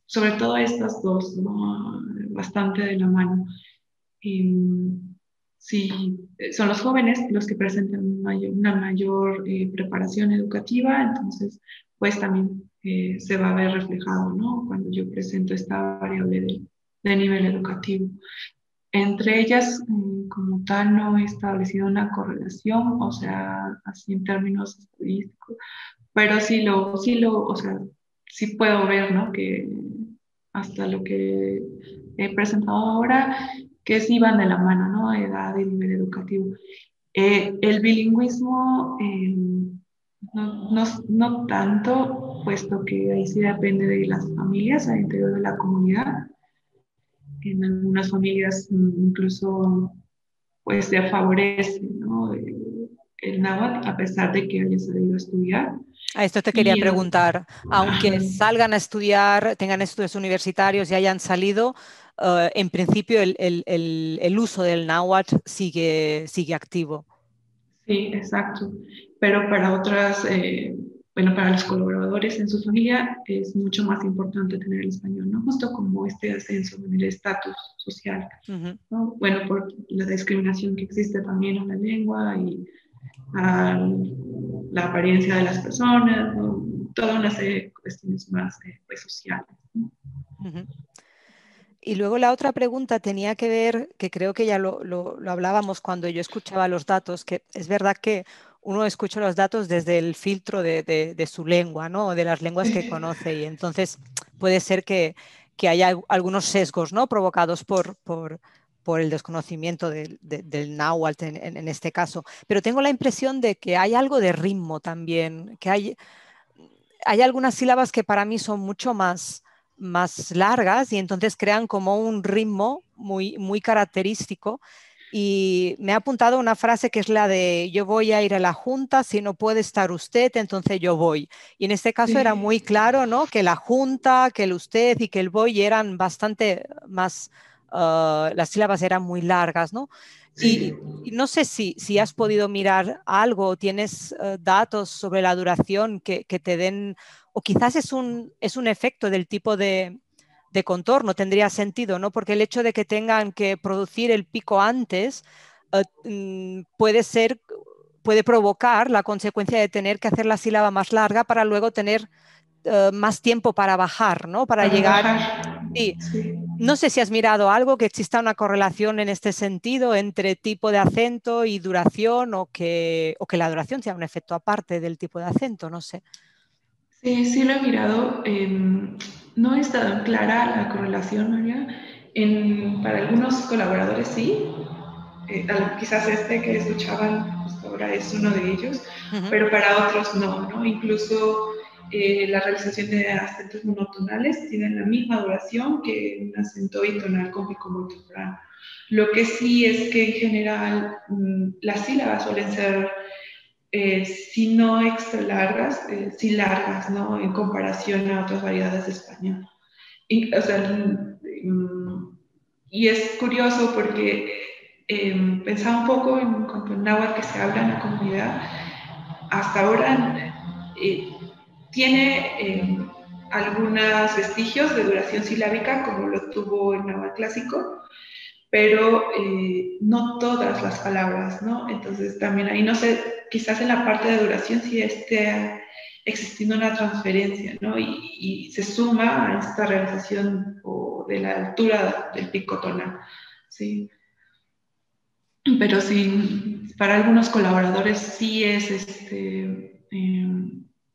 sobre todo estas dos, ¿no? Bastante de la mano. Si son los jóvenes los que presentan una mayor preparación educativa, entonces pues también se va a ver reflejado, ¿no? Cuando yo presento esta variable de nivel educativo. Entre ellas, como tal, no he establecido una correlación, o sea, así en términos estadísticos, pero o sea, sí puedo ver, ¿no? Que hasta lo que he presentado ahora, que sí van de la mano, ¿no? Edad y nivel educativo. El bilingüismo, no tanto, puesto que ahí sí depende de las familias al interior de la comunidad. En algunas familias incluso pues se favorece, ¿no? El náhuatl a pesar de que haya salido a estudiar. A esto te quería Y, preguntar, aunque ajá, salgan a estudiar, tengan estudios universitarios y hayan salido, en principio el uso del náhuatl sigue activo. sí, exacto. Pero para otras, bueno, para los colaboradores en su familia es mucho más importante tener el español, ¿no? Justo como este ascenso en el estatus social, Ujú, ¿no? Bueno, por la discriminación que existe también en la lengua y a la apariencia de las personas, ¿no? Toda una serie de cuestiones más pues, sociales, ¿no? ujú. Y luego la otra pregunta tenía que ver, que creo que ya lo hablábamos cuando yo escuchaba los datos, que es verdad que uno escucha los datos desde el filtro de su lengua, ¿no? De las lenguas que Sí, conoce y entonces puede ser que haya algunos sesgos, ¿no? Provocados por el desconocimiento del náhuatl en este caso. Pero tengo la impresión de que hay algo de ritmo también, que hay algunas sílabas que para mí son mucho más largas y entonces crean como un ritmo muy característico. Y me ha apuntado una frase que es la de yo voy a ir a la junta, si no puede estar usted, entonces yo voy. Y en este caso era sí, muy claro, ¿no? Que la junta, que el usted y que el voy eran bastante más, las sílabas eran muy largas, ¿no? Y, sí. y no sé si has podido mirar algo o tienes datos sobre la duración que te den, o quizás es un efecto del tipo de contorno, tendría sentido, ¿no? Porque el hecho de que tengan que producir el pico antes puede provocar la consecuencia de tener que hacer la sílaba más larga para luego tener más tiempo para bajar, ¿no? Para Para llegar. bajar, Sí. sí. No sé si has mirado algo, que exista una correlación en este sentido entre tipo de acento y duración o que la duración sea un efecto aparte del tipo de acento, no sé. Sí, sí lo he mirado. No he estado clara la correlación, María. Para algunos colaboradores sí. Quizás este que escuchaban justo ahora es uno de ellos, Ujú, pero para otros no, ¿no? Incluso la realización de acentos monotonales tienen la misma duración que un acento bitonal con picomotoral. Lo que sí es que en general las sílabas suelen ser si no extra largas, sí largas, ¿no? En comparación a otras variedades de español. O sea, y es curioso porque pensaba un poco en cuanto al náhuatl que se habla en la comunidad, hasta ahora tiene algunos vestigios de duración silábica, como lo tuvo el náhuatl clásico, pero no todas las palabras, ¿no? Entonces también ahí no sé, quizás en la parte de duración sí esté existiendo una transferencia, ¿no? Y se suma a esta realización de la altura del pico tonal, ¿sí? Pero sí, para algunos colaboradores sí es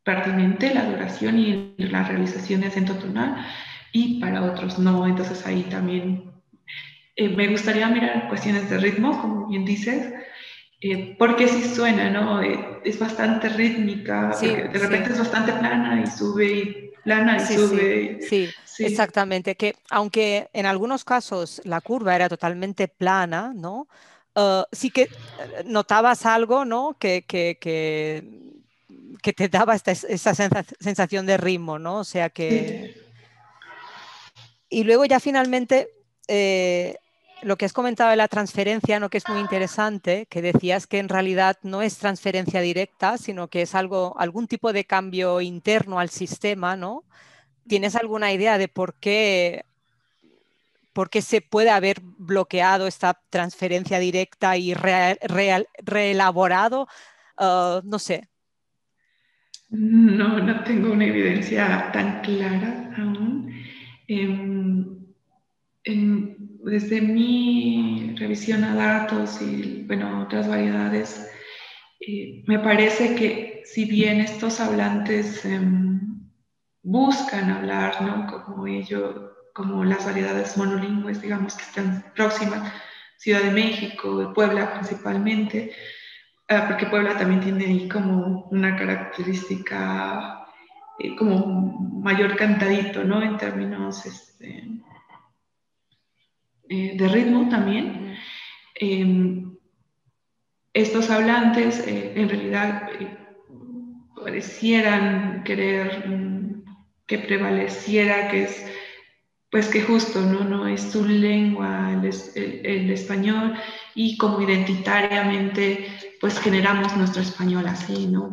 pertinente la duración y la realización de acento tonal, y para otros no. Entonces ahí también me gustaría mirar cuestiones de ritmo, como bien dices, porque sí suena, ¿no? Es bastante rítmica, Sí, porque de sí. repente es bastante plana y sube, y plana y Sí, sí, sube. sí, Sí, exactamente. Que aunque en algunos casos la curva era totalmente plana, ¿no? Sí que notabas algo, ¿no? Que te daba esa sensación de ritmo, ¿no? O sea que... sí, Y luego ya finalmente, eh, lo que has comentado de la transferencia, ¿no? Que es muy interesante, que decías que en realidad no es transferencia directa, sino que es algún tipo de cambio interno al sistema, ¿no? ¿Tienes alguna idea de por qué se puede haber bloqueado esta transferencia directa y reelaborado? No sé. no, no tengo una evidencia tan clara aún. Em, Desde mi revisión a datos y, bueno, otras variedades, me parece que si bien estos hablantes buscan hablar, ¿no? Como las variedades monolingües, digamos, que están próximas, Ciudad de México, Puebla principalmente, porque Puebla también tiene ahí como una característica como mayor cantadito, ¿no? En términos de ritmo también. Estos hablantes en realidad parecieran querer que prevaleciera, que es, pues que justo, ¿no? No es su lengua, el español, y como identitariamente, pues generamos nuestro español así, ¿no?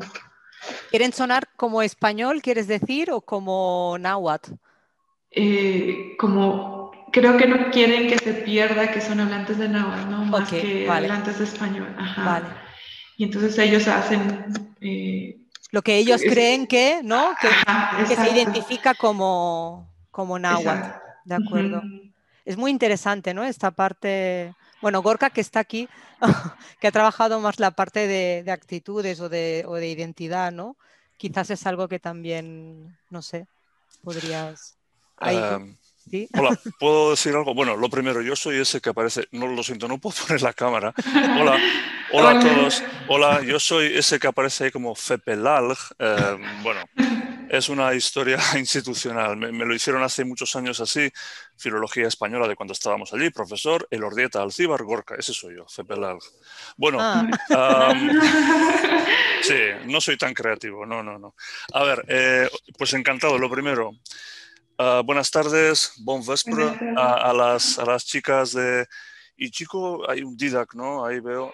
¿Quieren sonar como español, quieres decir, o como náhuatl? Como creo que no quieren que se pierda que son hablantes de náhuatl, ¿no? Ok, Más que vale, hablantes de español, ajá. vale. Y entonces ellos hacen... Lo que ellos creen es, que, ¿no? ajá, Que se exacto, identifica como náhuatl. exacto. De acuerdo. Ujú. Es muy interesante, ¿no? Esta parte, bueno, Gorka que está aquí, que ha trabajado más la parte de actitudes o de identidad, ¿no? Quizás es algo que también, no sé, podrías... Ahí, Eh, ¿sí? Hola, ¿puedo decir algo? Bueno, lo primero, yo soy ese que aparece, no lo siento, no puedo poner la cámara. Hola, hola a Hola. todos. Hola, yo soy ese que aparece ahí como Fepelalg. Bueno, es una historia institucional. Me lo hicieron hace muchos años así, filología española de cuando estábamos allí, profesor Elordieta Alcíbar Gorka, ese soy yo, Fepelalg. Bueno, Ah, am, sí, no soy tan creativo, no, no, no. A ver, pues encantado, lo primero. Buenas tardes, bon vespre Buenas tardes. a las chicas de... Y chico, hay un Didac, ¿no? Ahí veo.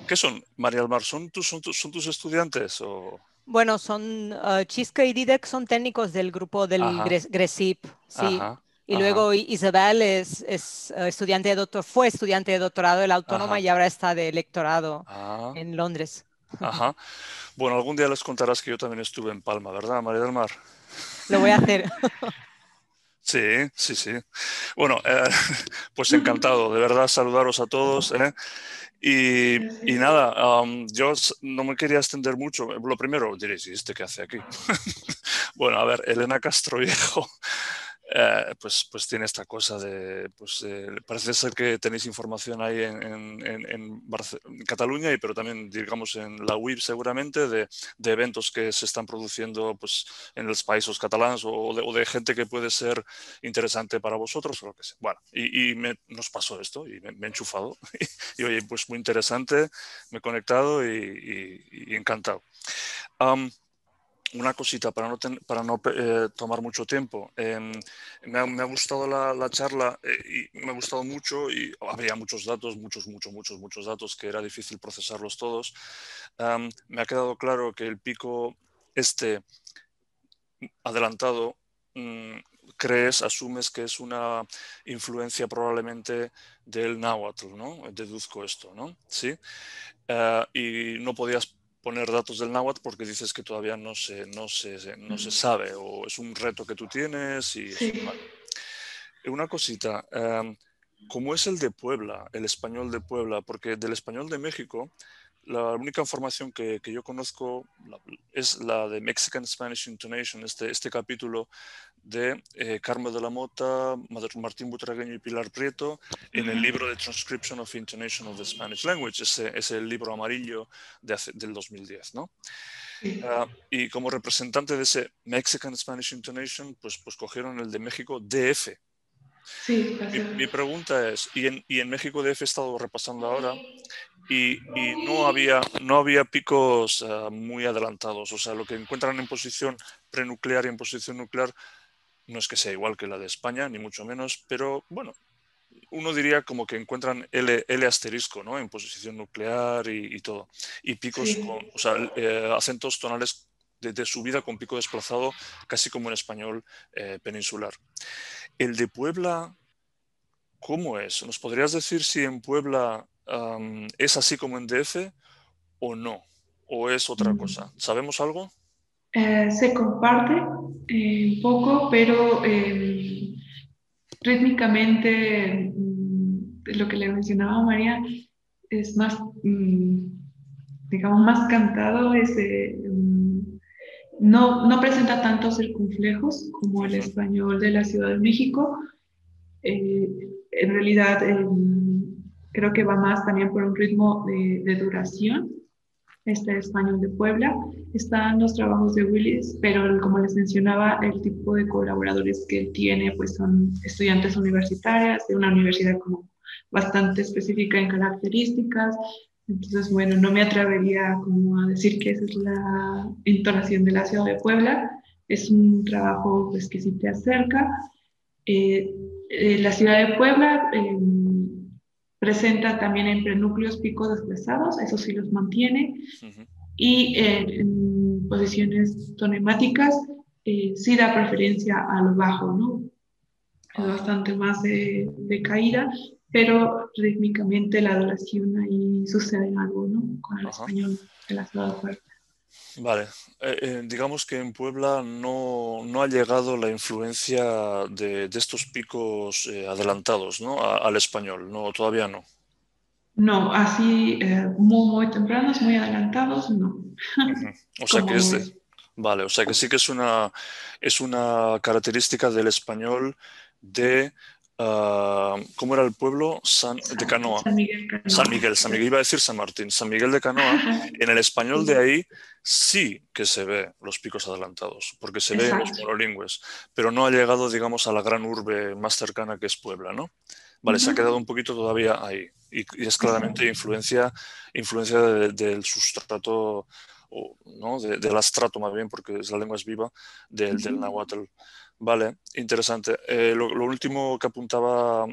¿Qué son, María del Mar? ¿Son tus estudiantes? O... bueno, son Chisca y Didek son técnicos del grupo del Ajá, GRESIP, sí. ajá, Y ajá, luego Isabel es estudiante de fue estudiante de doctorado de la Autónoma ajá, y ahora está de lectorado ah, en Londres. ajá. Bueno, algún día les contarás que yo también estuve en Palma, ¿verdad, María del Mar? Lo voy a hacer. Sí, sí, sí. Bueno, pues encantado, de verdad, saludaros a todos, ¿eh? Y Gracias. nada, yo no me quería extender mucho. Lo primero, diréis, ¿y este qué hace aquí? Bueno, a ver, Elena Castroviejo, pues tiene esta cosa de, pues parece ser que tenéis información ahí en Cataluña, pero también, digamos, en la web seguramente, de eventos que se están produciendo pues, en los países catalanes o de gente que puede ser interesante para vosotros o lo que sea. Bueno, nos pasó esto y me he enchufado. Y oye, pues muy interesante, me he conectado y encantado. una cosita para no tomar mucho tiempo. Me ha gustado la charla y me ha gustado mucho y había muchos datos, muchos datos que era difícil procesarlos todos. Me ha quedado claro que el pico adelantado asumes que es una influencia probablemente del náhuatl, ¿no? Deduzco esto, ¿no? ¿Sí? Y no podías poner datos del náhuatl porque dices que todavía no se sabe o es un reto que tú tienes y Sí. eso, vale. Una cosita, ¿cómo es el de Puebla, el español de Puebla? Porque del español de México, la única información que yo conozco es la de Mexican Spanish Intonation, este capítulo de Carmen de la Mota, Martín Butragueño y Pilar Prieto en el libro de Transcription of Intonation of the Spanish Language, es el libro amarillo del 2010, ¿no? Sí. Y como representante de ese Mexican Spanish Intonation, pues cogieron el de México DF. Sí, Mi pregunta es, y en México DF he estado repasando ahora, y no había picos muy adelantados. O sea, lo que encuentran en posición prenuclear y en posición nuclear no es que sea igual que la de España, ni mucho menos, pero bueno, uno diría como que encuentran L asterisco, ¿no? En posición nuclear y todo. Y picos Sí. o sea, acentos tonales de subida con pico desplazado, casi como en español peninsular. El de Puebla, ¿cómo es? ¿Nos podrías decir si en Puebla es así como en DF o no? ¿O es otra cosa? ¿Sabemos algo? Se comparte un poco, pero rítmicamente, lo que le mencionaba María, es más, digamos, más cantado, no presenta tantos circunflejos como el español de la Ciudad de México. En realidad, creo que va más también por un ritmo de duración. Este español de Puebla. Están los trabajos de Willis, pero como les mencionaba, el tipo de colaboradores que él tiene pues son estudiantes universitarias de una universidad como bastante específica en características. Entonces, bueno, no me atrevería como a decir que esa es la entonación de la ciudad de Puebla. Es un trabajo pues, que sí te acerca. La ciudad de Puebla presenta también en prenúcleos picos desplazados, eso sí los mantiene, y en posiciones tonemáticas sí da preferencia a lo bajo, ¿no? Es bastante más de caída, pero rítmicamente la duración ahí sucede algo, ¿no? Con el español de la ciudad de Puebla. Vale, digamos que en Puebla no ha llegado la influencia de estos picos adelantados, ¿no? Al español, no, todavía no. No, así muy tempranos, muy adelantados, no. O sea que vale, o sea que sí que es una característica del español de ¿cómo era el pueblo? De Canoa. San Miguel Canoa. San Miguel, iba a decir San Martín. San Miguel de Canoa, en el español de ahí sí que se ve los picos adelantados, porque se ve en los monolingües, pero no ha llegado, digamos, a la gran urbe más cercana que es Puebla, ¿no? Vale, se ha quedado un poquito todavía ahí. Y es claramente influencia del sustrato, ¿no? Del astrato más bien, porque la lengua es viva, del náhuatl. Vale, interesante. Lo último que apuntaba,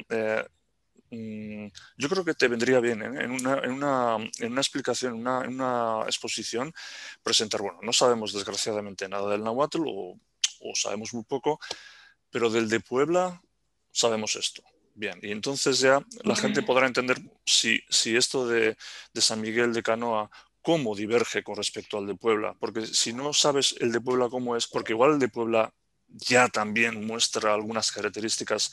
yo creo que te vendría bien en una explicación, en una exposición, presentar, bueno, no sabemos desgraciadamente nada del náhuatl o sabemos muy poco, pero del de Puebla sabemos esto. Bien, y entonces ya la gente podrá entender si esto de San Miguel de Canoa, cómo diverge con respecto al de Puebla, porque si no sabes el de Puebla cómo es, porque igual el de Puebla ya también muestra algunas características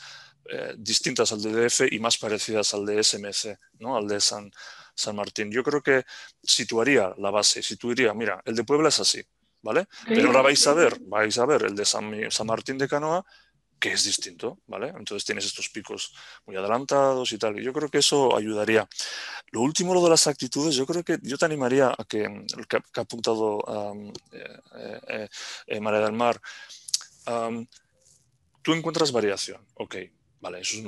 distintas al de DF y más parecidas al de SMC, ¿no? Al de San Martín. Yo creo que situaría la base, situaría, mira, el de Puebla es así, ¿vale? Pero ahora vais a ver el de San Martín de Canoa, que es distinto, ¿vale? Entonces tienes estos picos muy adelantados y tal. Y yo creo que eso ayudaría. Lo último, lo de las actitudes, yo creo que yo te animaría a que ha apuntado María del Mar. Tú encuentras variación, ok, vale, eso es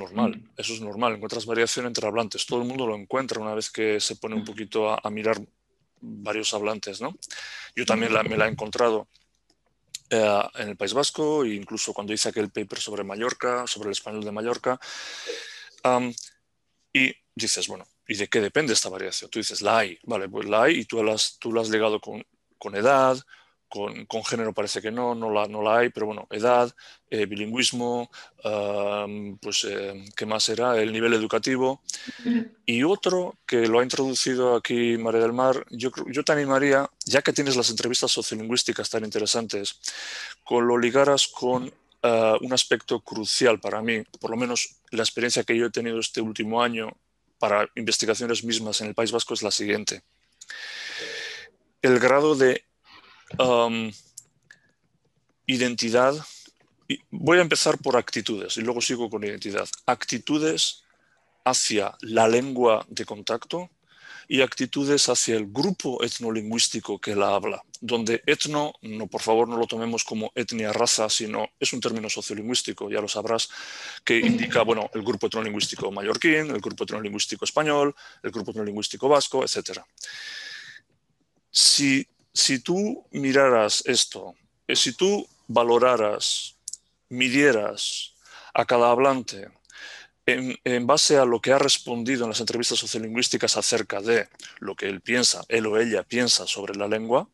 normal, encuentras variación entre hablantes, todo el mundo lo encuentra una vez que se pone un poquito a mirar varios hablantes, ¿no? Yo también me la he encontrado. en el País Vasco, e incluso cuando hice aquel paper sobre Mallorca, sobre el español de Mallorca. Y dices, bueno, ¿y de qué depende esta variación? Tú dices, la hay, vale, pues la hay y tú la has ligado con edad, con género parece que no la hay, pero bueno, edad, bilingüismo, ¿qué más era? El nivel educativo. Y otro que lo ha introducido aquí María del Mar, yo te animaría, ya que tienes las entrevistas sociolingüísticas tan interesantes, con lo ligaras con un aspecto crucial para mí, por lo menos la experiencia que yo he tenido este último año para investigaciones mismas en el País Vasco es la siguiente. El grado de identidad, y voy a empezar por actitudes y luego sigo con identidad. Actitudes hacia la lengua de contacto y actitudes hacia el grupo etnolingüístico que la habla, donde etno, no, por favor no lo tomemos como etnia, raza, sino es un término sociolingüístico, ya lo sabrás, que indica, bueno, el grupo etnolingüístico mallorquín, el grupo etnolingüístico español, el grupo etnolingüístico vasco, etc. Si tú miraras esto, si tú valoraras, midieras a cada hablante en base a lo que ha respondido en las entrevistas sociolingüísticas acerca de lo que él piensa, él o ella piensa sobre la lengua,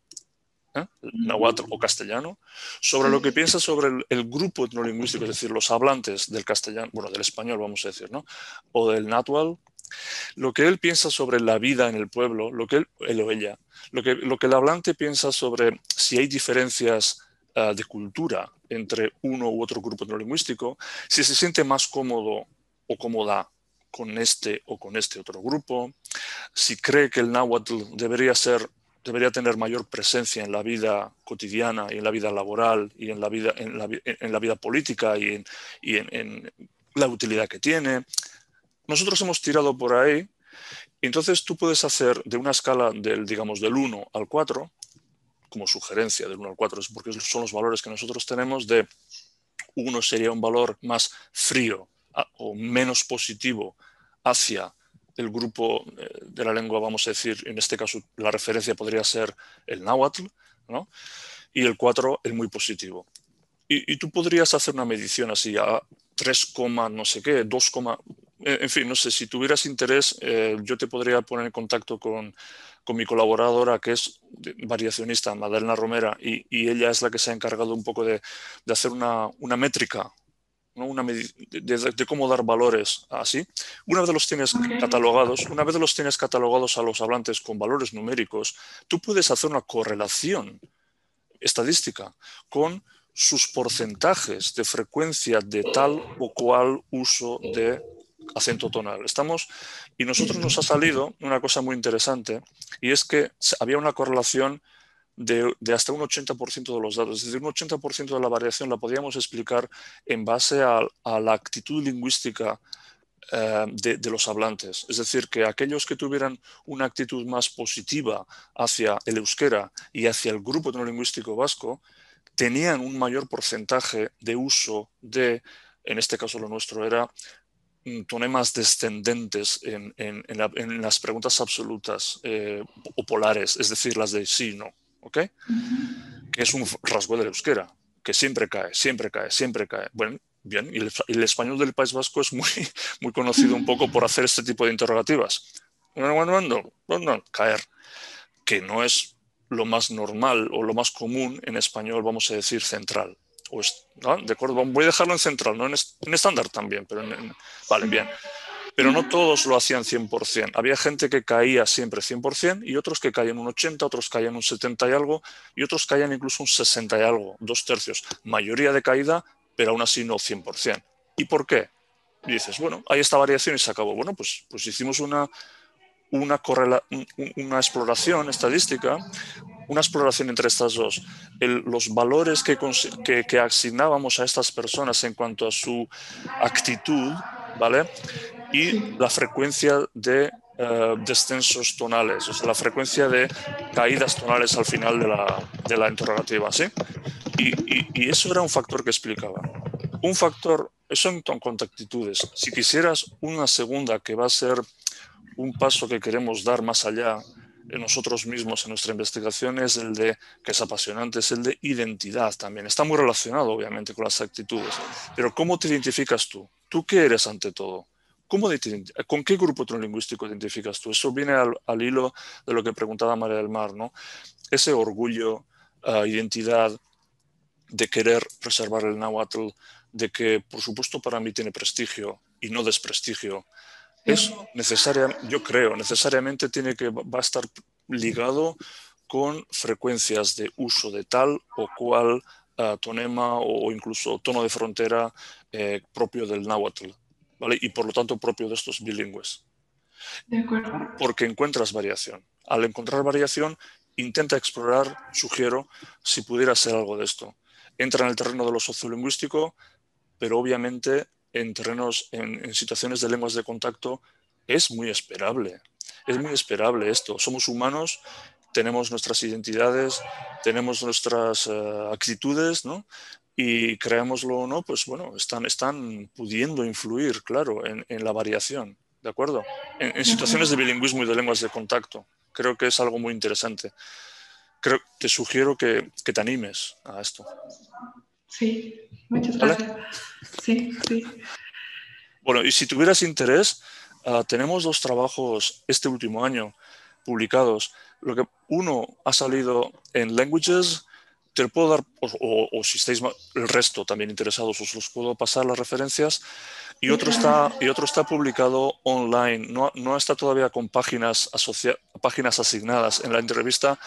náhuatl o castellano, sobre lo que piensa sobre el grupo etnolingüístico, es decir, los hablantes del castellano, bueno, del español vamos a decir, ¿no? O del náhuatl, lo que él piensa sobre la vida en el pueblo, lo que él o ella, lo que el hablante piensa sobre si hay diferencias de cultura entre uno u otro grupo etnolingüístico, si se siente más cómodo o cómoda con este o con este otro grupo, si cree que el náhuatl debería tener mayor presencia en la vida cotidiana y en la vida laboral y en la vida política y en la utilidad que tiene. Nosotros hemos tirado por ahí y entonces tú puedes hacer de una escala digamos, del 1 al 4, como sugerencia del 1 al 4, porque son los valores que nosotros tenemos, de 1 sería un valor más frío o menos positivo hacia el grupo de la lengua, vamos a decir, en este caso la referencia podría ser el náhuatl, ¿no? Y el 4, el muy positivo. Y tú podrías hacer una medición así a 3, no sé qué, 2, en fin, no sé, si tuvieras interés, yo te podría poner en contacto con mi colaboradora, que es variacionista, Madalena Romera, y ella es la que se ha encargado un poco de hacer una métrica, ¿no? De cómo dar valores así. Una vez los tienes catalogados a los hablantes con valores numéricos, tú puedes hacer una correlación estadística con sus porcentajes de frecuencia de tal o cual uso de acento tonal. Y nosotros nos ha salido una cosa muy interesante, y es que había una correlación de hasta un 80% de los datos. Es decir, un 80% de la variación la podíamos explicar en base a la actitud lingüística de los hablantes. Es decir, que aquellos que tuvieran una actitud más positiva hacia el euskera y hacia el grupo etnolingüístico vasco tenían un mayor porcentaje de uso de, en este caso lo nuestro era, tonemas descendentes en las preguntas absolutas o polares, es decir, las de sí y no, ¿ok? Que es un rasgo del euskera, que siempre cae, siempre cae, siempre cae. Bueno, bien, y el español del País Vasco es muy conocido un poco por hacer este tipo de interrogativas. Caer, que no es lo más normal o lo más común en español, vamos a decir, central. ¿No? De acuerdo, voy a dejarlo en central, no en estándar también, pero vale, bien. Pero no todos lo hacían 100%. Había gente que caía siempre 100% y otros que caían un 80%, otros caían un 70 y algo, y otros caían incluso un 60 y algo, 2/3. Mayoría de caída, pero aún así no 100%. ¿Y por qué? Y dices, bueno, hay esta variación y se acabó. Bueno, pues hicimos una exploración estadística, una exploración entre estas dos. Los valores que asignábamos a estas personas en cuanto a su actitud, ¿vale? Y la frecuencia de descensos tonales, o sea, la frecuencia de caídas tonales al final de la interrogativa, ¿sí? Y eso era un factor que explicaba. Un factor, eso en cuanto a actitudes. Si quisieras una segunda, que va a ser un paso que queremos dar más allá, nosotros mismos en nuestra investigación es el de, que es apasionante, es el de identidad también. Está muy relacionado, obviamente, con las actitudes. Pero ¿cómo te identificas tú? ¿Tú qué eres ante todo? ¿Con qué grupo lingüístico te identificas tú? Eso viene al hilo de lo que preguntaba María del Mar, ¿no? Ese orgullo, identidad, de querer preservar el náhuatl, de que, por supuesto, para mí tiene prestigio y no desprestigio. Eso yo creo, necesariamente va a estar ligado con frecuencias de uso de tal o cual tonema o incluso tono de frontera propio del náhuatl, ¿vale? Y por lo tanto propio de estos bilingües. De acuerdo. Porque encuentras variación. Al encontrar variación, intenta explorar, sugiero, si pudiera ser algo de esto. Entra en el terreno de lo sociolingüístico, pero obviamente en situaciones de lenguas de contacto es muy esperable. Es muy esperable esto. Somos humanos, tenemos nuestras identidades, tenemos nuestras actitudes, ¿no? Y creámoslo o no, pues bueno, están pudiendo influir, claro, en la variación, ¿de acuerdo? En situaciones de bilingüismo y de lenguas de contacto. Creo que es algo muy interesante. Te sugiero que te animes a esto. Sí, muchas ¿Vale? gracias. Sí, sí. Bueno, y si tuvieras interés, tenemos 2 trabajos este último año publicados. Uno ha salido en Languages, te lo puedo dar, o si estáis el resto también interesados, os los puedo pasar las referencias. Y otro está publicado online. No está todavía con páginas asignadas en la entrevista,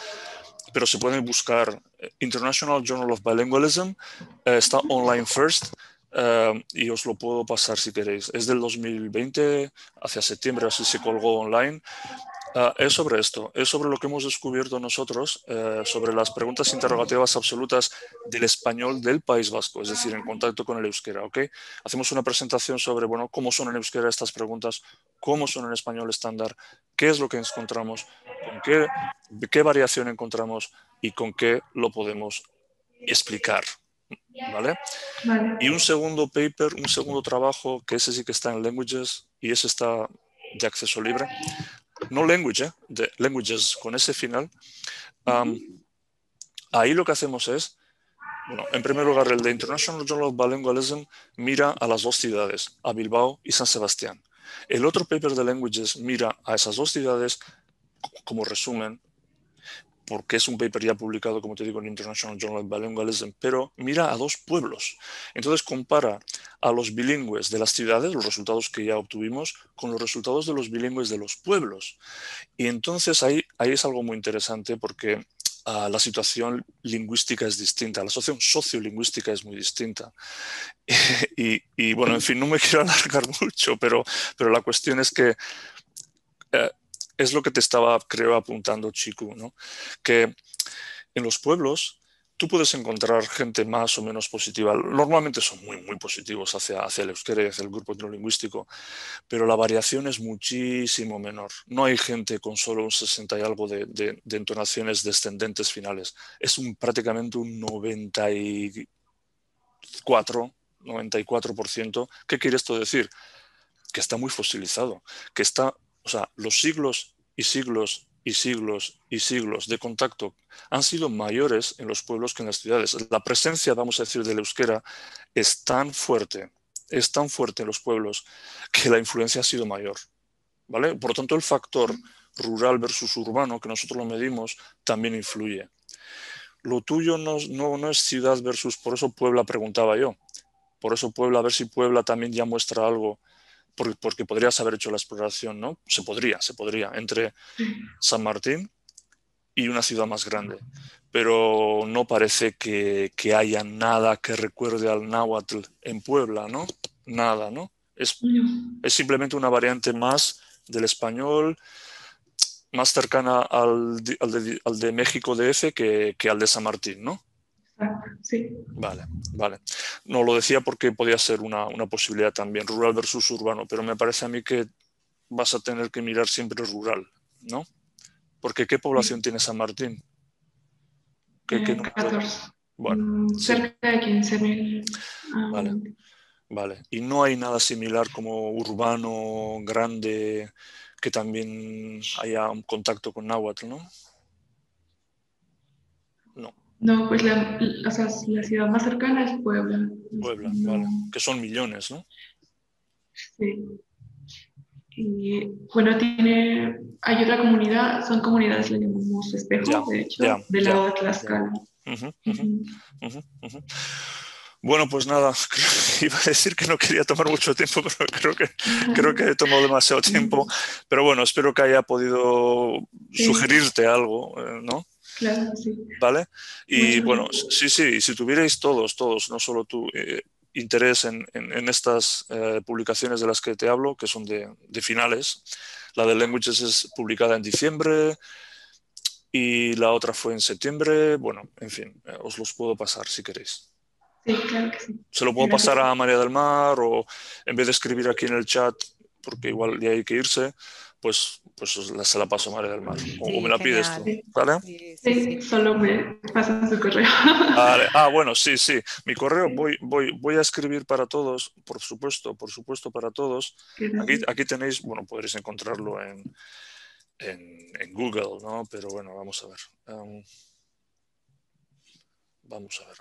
pero se pueden buscar. International Journal of Bilingualism está online first. Y os lo puedo pasar si queréis. Es del 2020, hacia septiembre, así se colgó online. Es sobre esto, es sobre lo que hemos descubierto nosotros, sobre las preguntas interrogativas absolutas del español del País Vasco, es decir, en contacto con el euskera. ¿Okay? Hacemos una presentación sobre cómo son en euskera estas preguntas, cómo son en español estándar, qué es lo que encontramos, qué variación encontramos y con qué lo podemos explicar. ¿Vale? Vale. Y un segundo paper, un segundo trabajo, que ese sí que está en Languages y ese está de acceso libre. No Language, de Languages con ese final. Ahí lo que hacemos es, en primer lugar, el de International Journal of Bilingualism mira a las 2 ciudades, a Bilbao y San Sebastián. El otro paper de Languages mira a esas 2 ciudades como resumen, porque es un paper ya publicado, como te digo, en International Journal of Bilingualism, pero mira a 2 pueblos. Entonces compara a los bilingües de las ciudades, los resultados que ya obtuvimos, con los resultados de los bilingües de los pueblos. Y entonces ahí es algo muy interesante porque la situación lingüística es distinta, la situación sociolingüística es muy distinta. Y bueno, en fin, no me quiero alargar mucho, pero la cuestión es que es lo que te estaba, creo, apuntando, Chiku, ¿no? Que en los pueblos tú puedes encontrar gente más o menos positiva. Normalmente son muy, muy positivos hacia el euskera y hacia el grupo etnolingüístico, pero la variación es muchísimo menor. No hay gente con solo un 60 y algo de entonaciones descendentes finales. Es prácticamente un 94%. ¿Qué quiere esto decir? Que está muy fosilizado, que los siglos y siglos y siglos y siglos de contacto han sido mayores en los pueblos que en las ciudades. La presencia, vamos a decir, del euskera es tan fuerte en los pueblos que la influencia ha sido mayor, ¿vale? Por lo tanto, el factor rural versus urbano, que nosotros lo medimos, también influye. Lo tuyo no es ciudad versus, por eso Puebla preguntaba yo, por eso Puebla, a ver si Puebla también ya muestra algo, porque podrías haber hecho la exploración, ¿no? Se podría, entre San Martín y una ciudad más grande. Pero no parece que haya nada que recuerde al náhuatl en Puebla, ¿no? Nada, ¿no? Es simplemente una variante más del español, más cercana al de México DF que al de San Martín, ¿no? Sí. Vale. No, lo decía porque podía ser una posibilidad también, rural versus urbano, pero me parece a mí que vas a tener que mirar siempre rural, ¿no? Porque ¿qué población tiene San Martín? ¿Qué 14. Bueno, cerca de 15.000. Vale. Y no hay nada similar como urbano, grande, que también haya un contacto con náhuatl, ¿no? No. No, pues o sea, la ciudad más cercana es Puebla. Puebla, No, vale. Que son millones, ¿no? sí. Y bueno, hay otra comunidad, son comunidades, le llamamos espejo, de hecho, del lado de Tlaxcala. Bueno, pues nada, iba a decir que no quería tomar mucho tiempo, pero creo que he tomado demasiado tiempo. Pero bueno, espero que haya podido sugerirte algo, ¿no? Claro, sí. ¿Vale? Y Mucho. bueno, sí, si tuvierais todos, no solo tú, interés en estas publicaciones de las que te hablo, que son de finales. La de Languages es publicada en diciembre y la otra fue en septiembre. Bueno, en fin, os los puedo pasar si queréis. Sí, claro que sí. Se lo puedo pasar a María del Mar, o en vez de escribir aquí en el chat, porque igual ya hay que irse, pues se la paso a María del Mar. O me la pides tú, ¿vale? Sí, solo me pasan su correo. Vale. Bueno, sí. Mi correo voy a escribir para todos, por supuesto para todos. Aquí tenéis, bueno, podréis encontrarlo en Google, ¿no? Pero bueno, vamos a ver. Vamos a ver.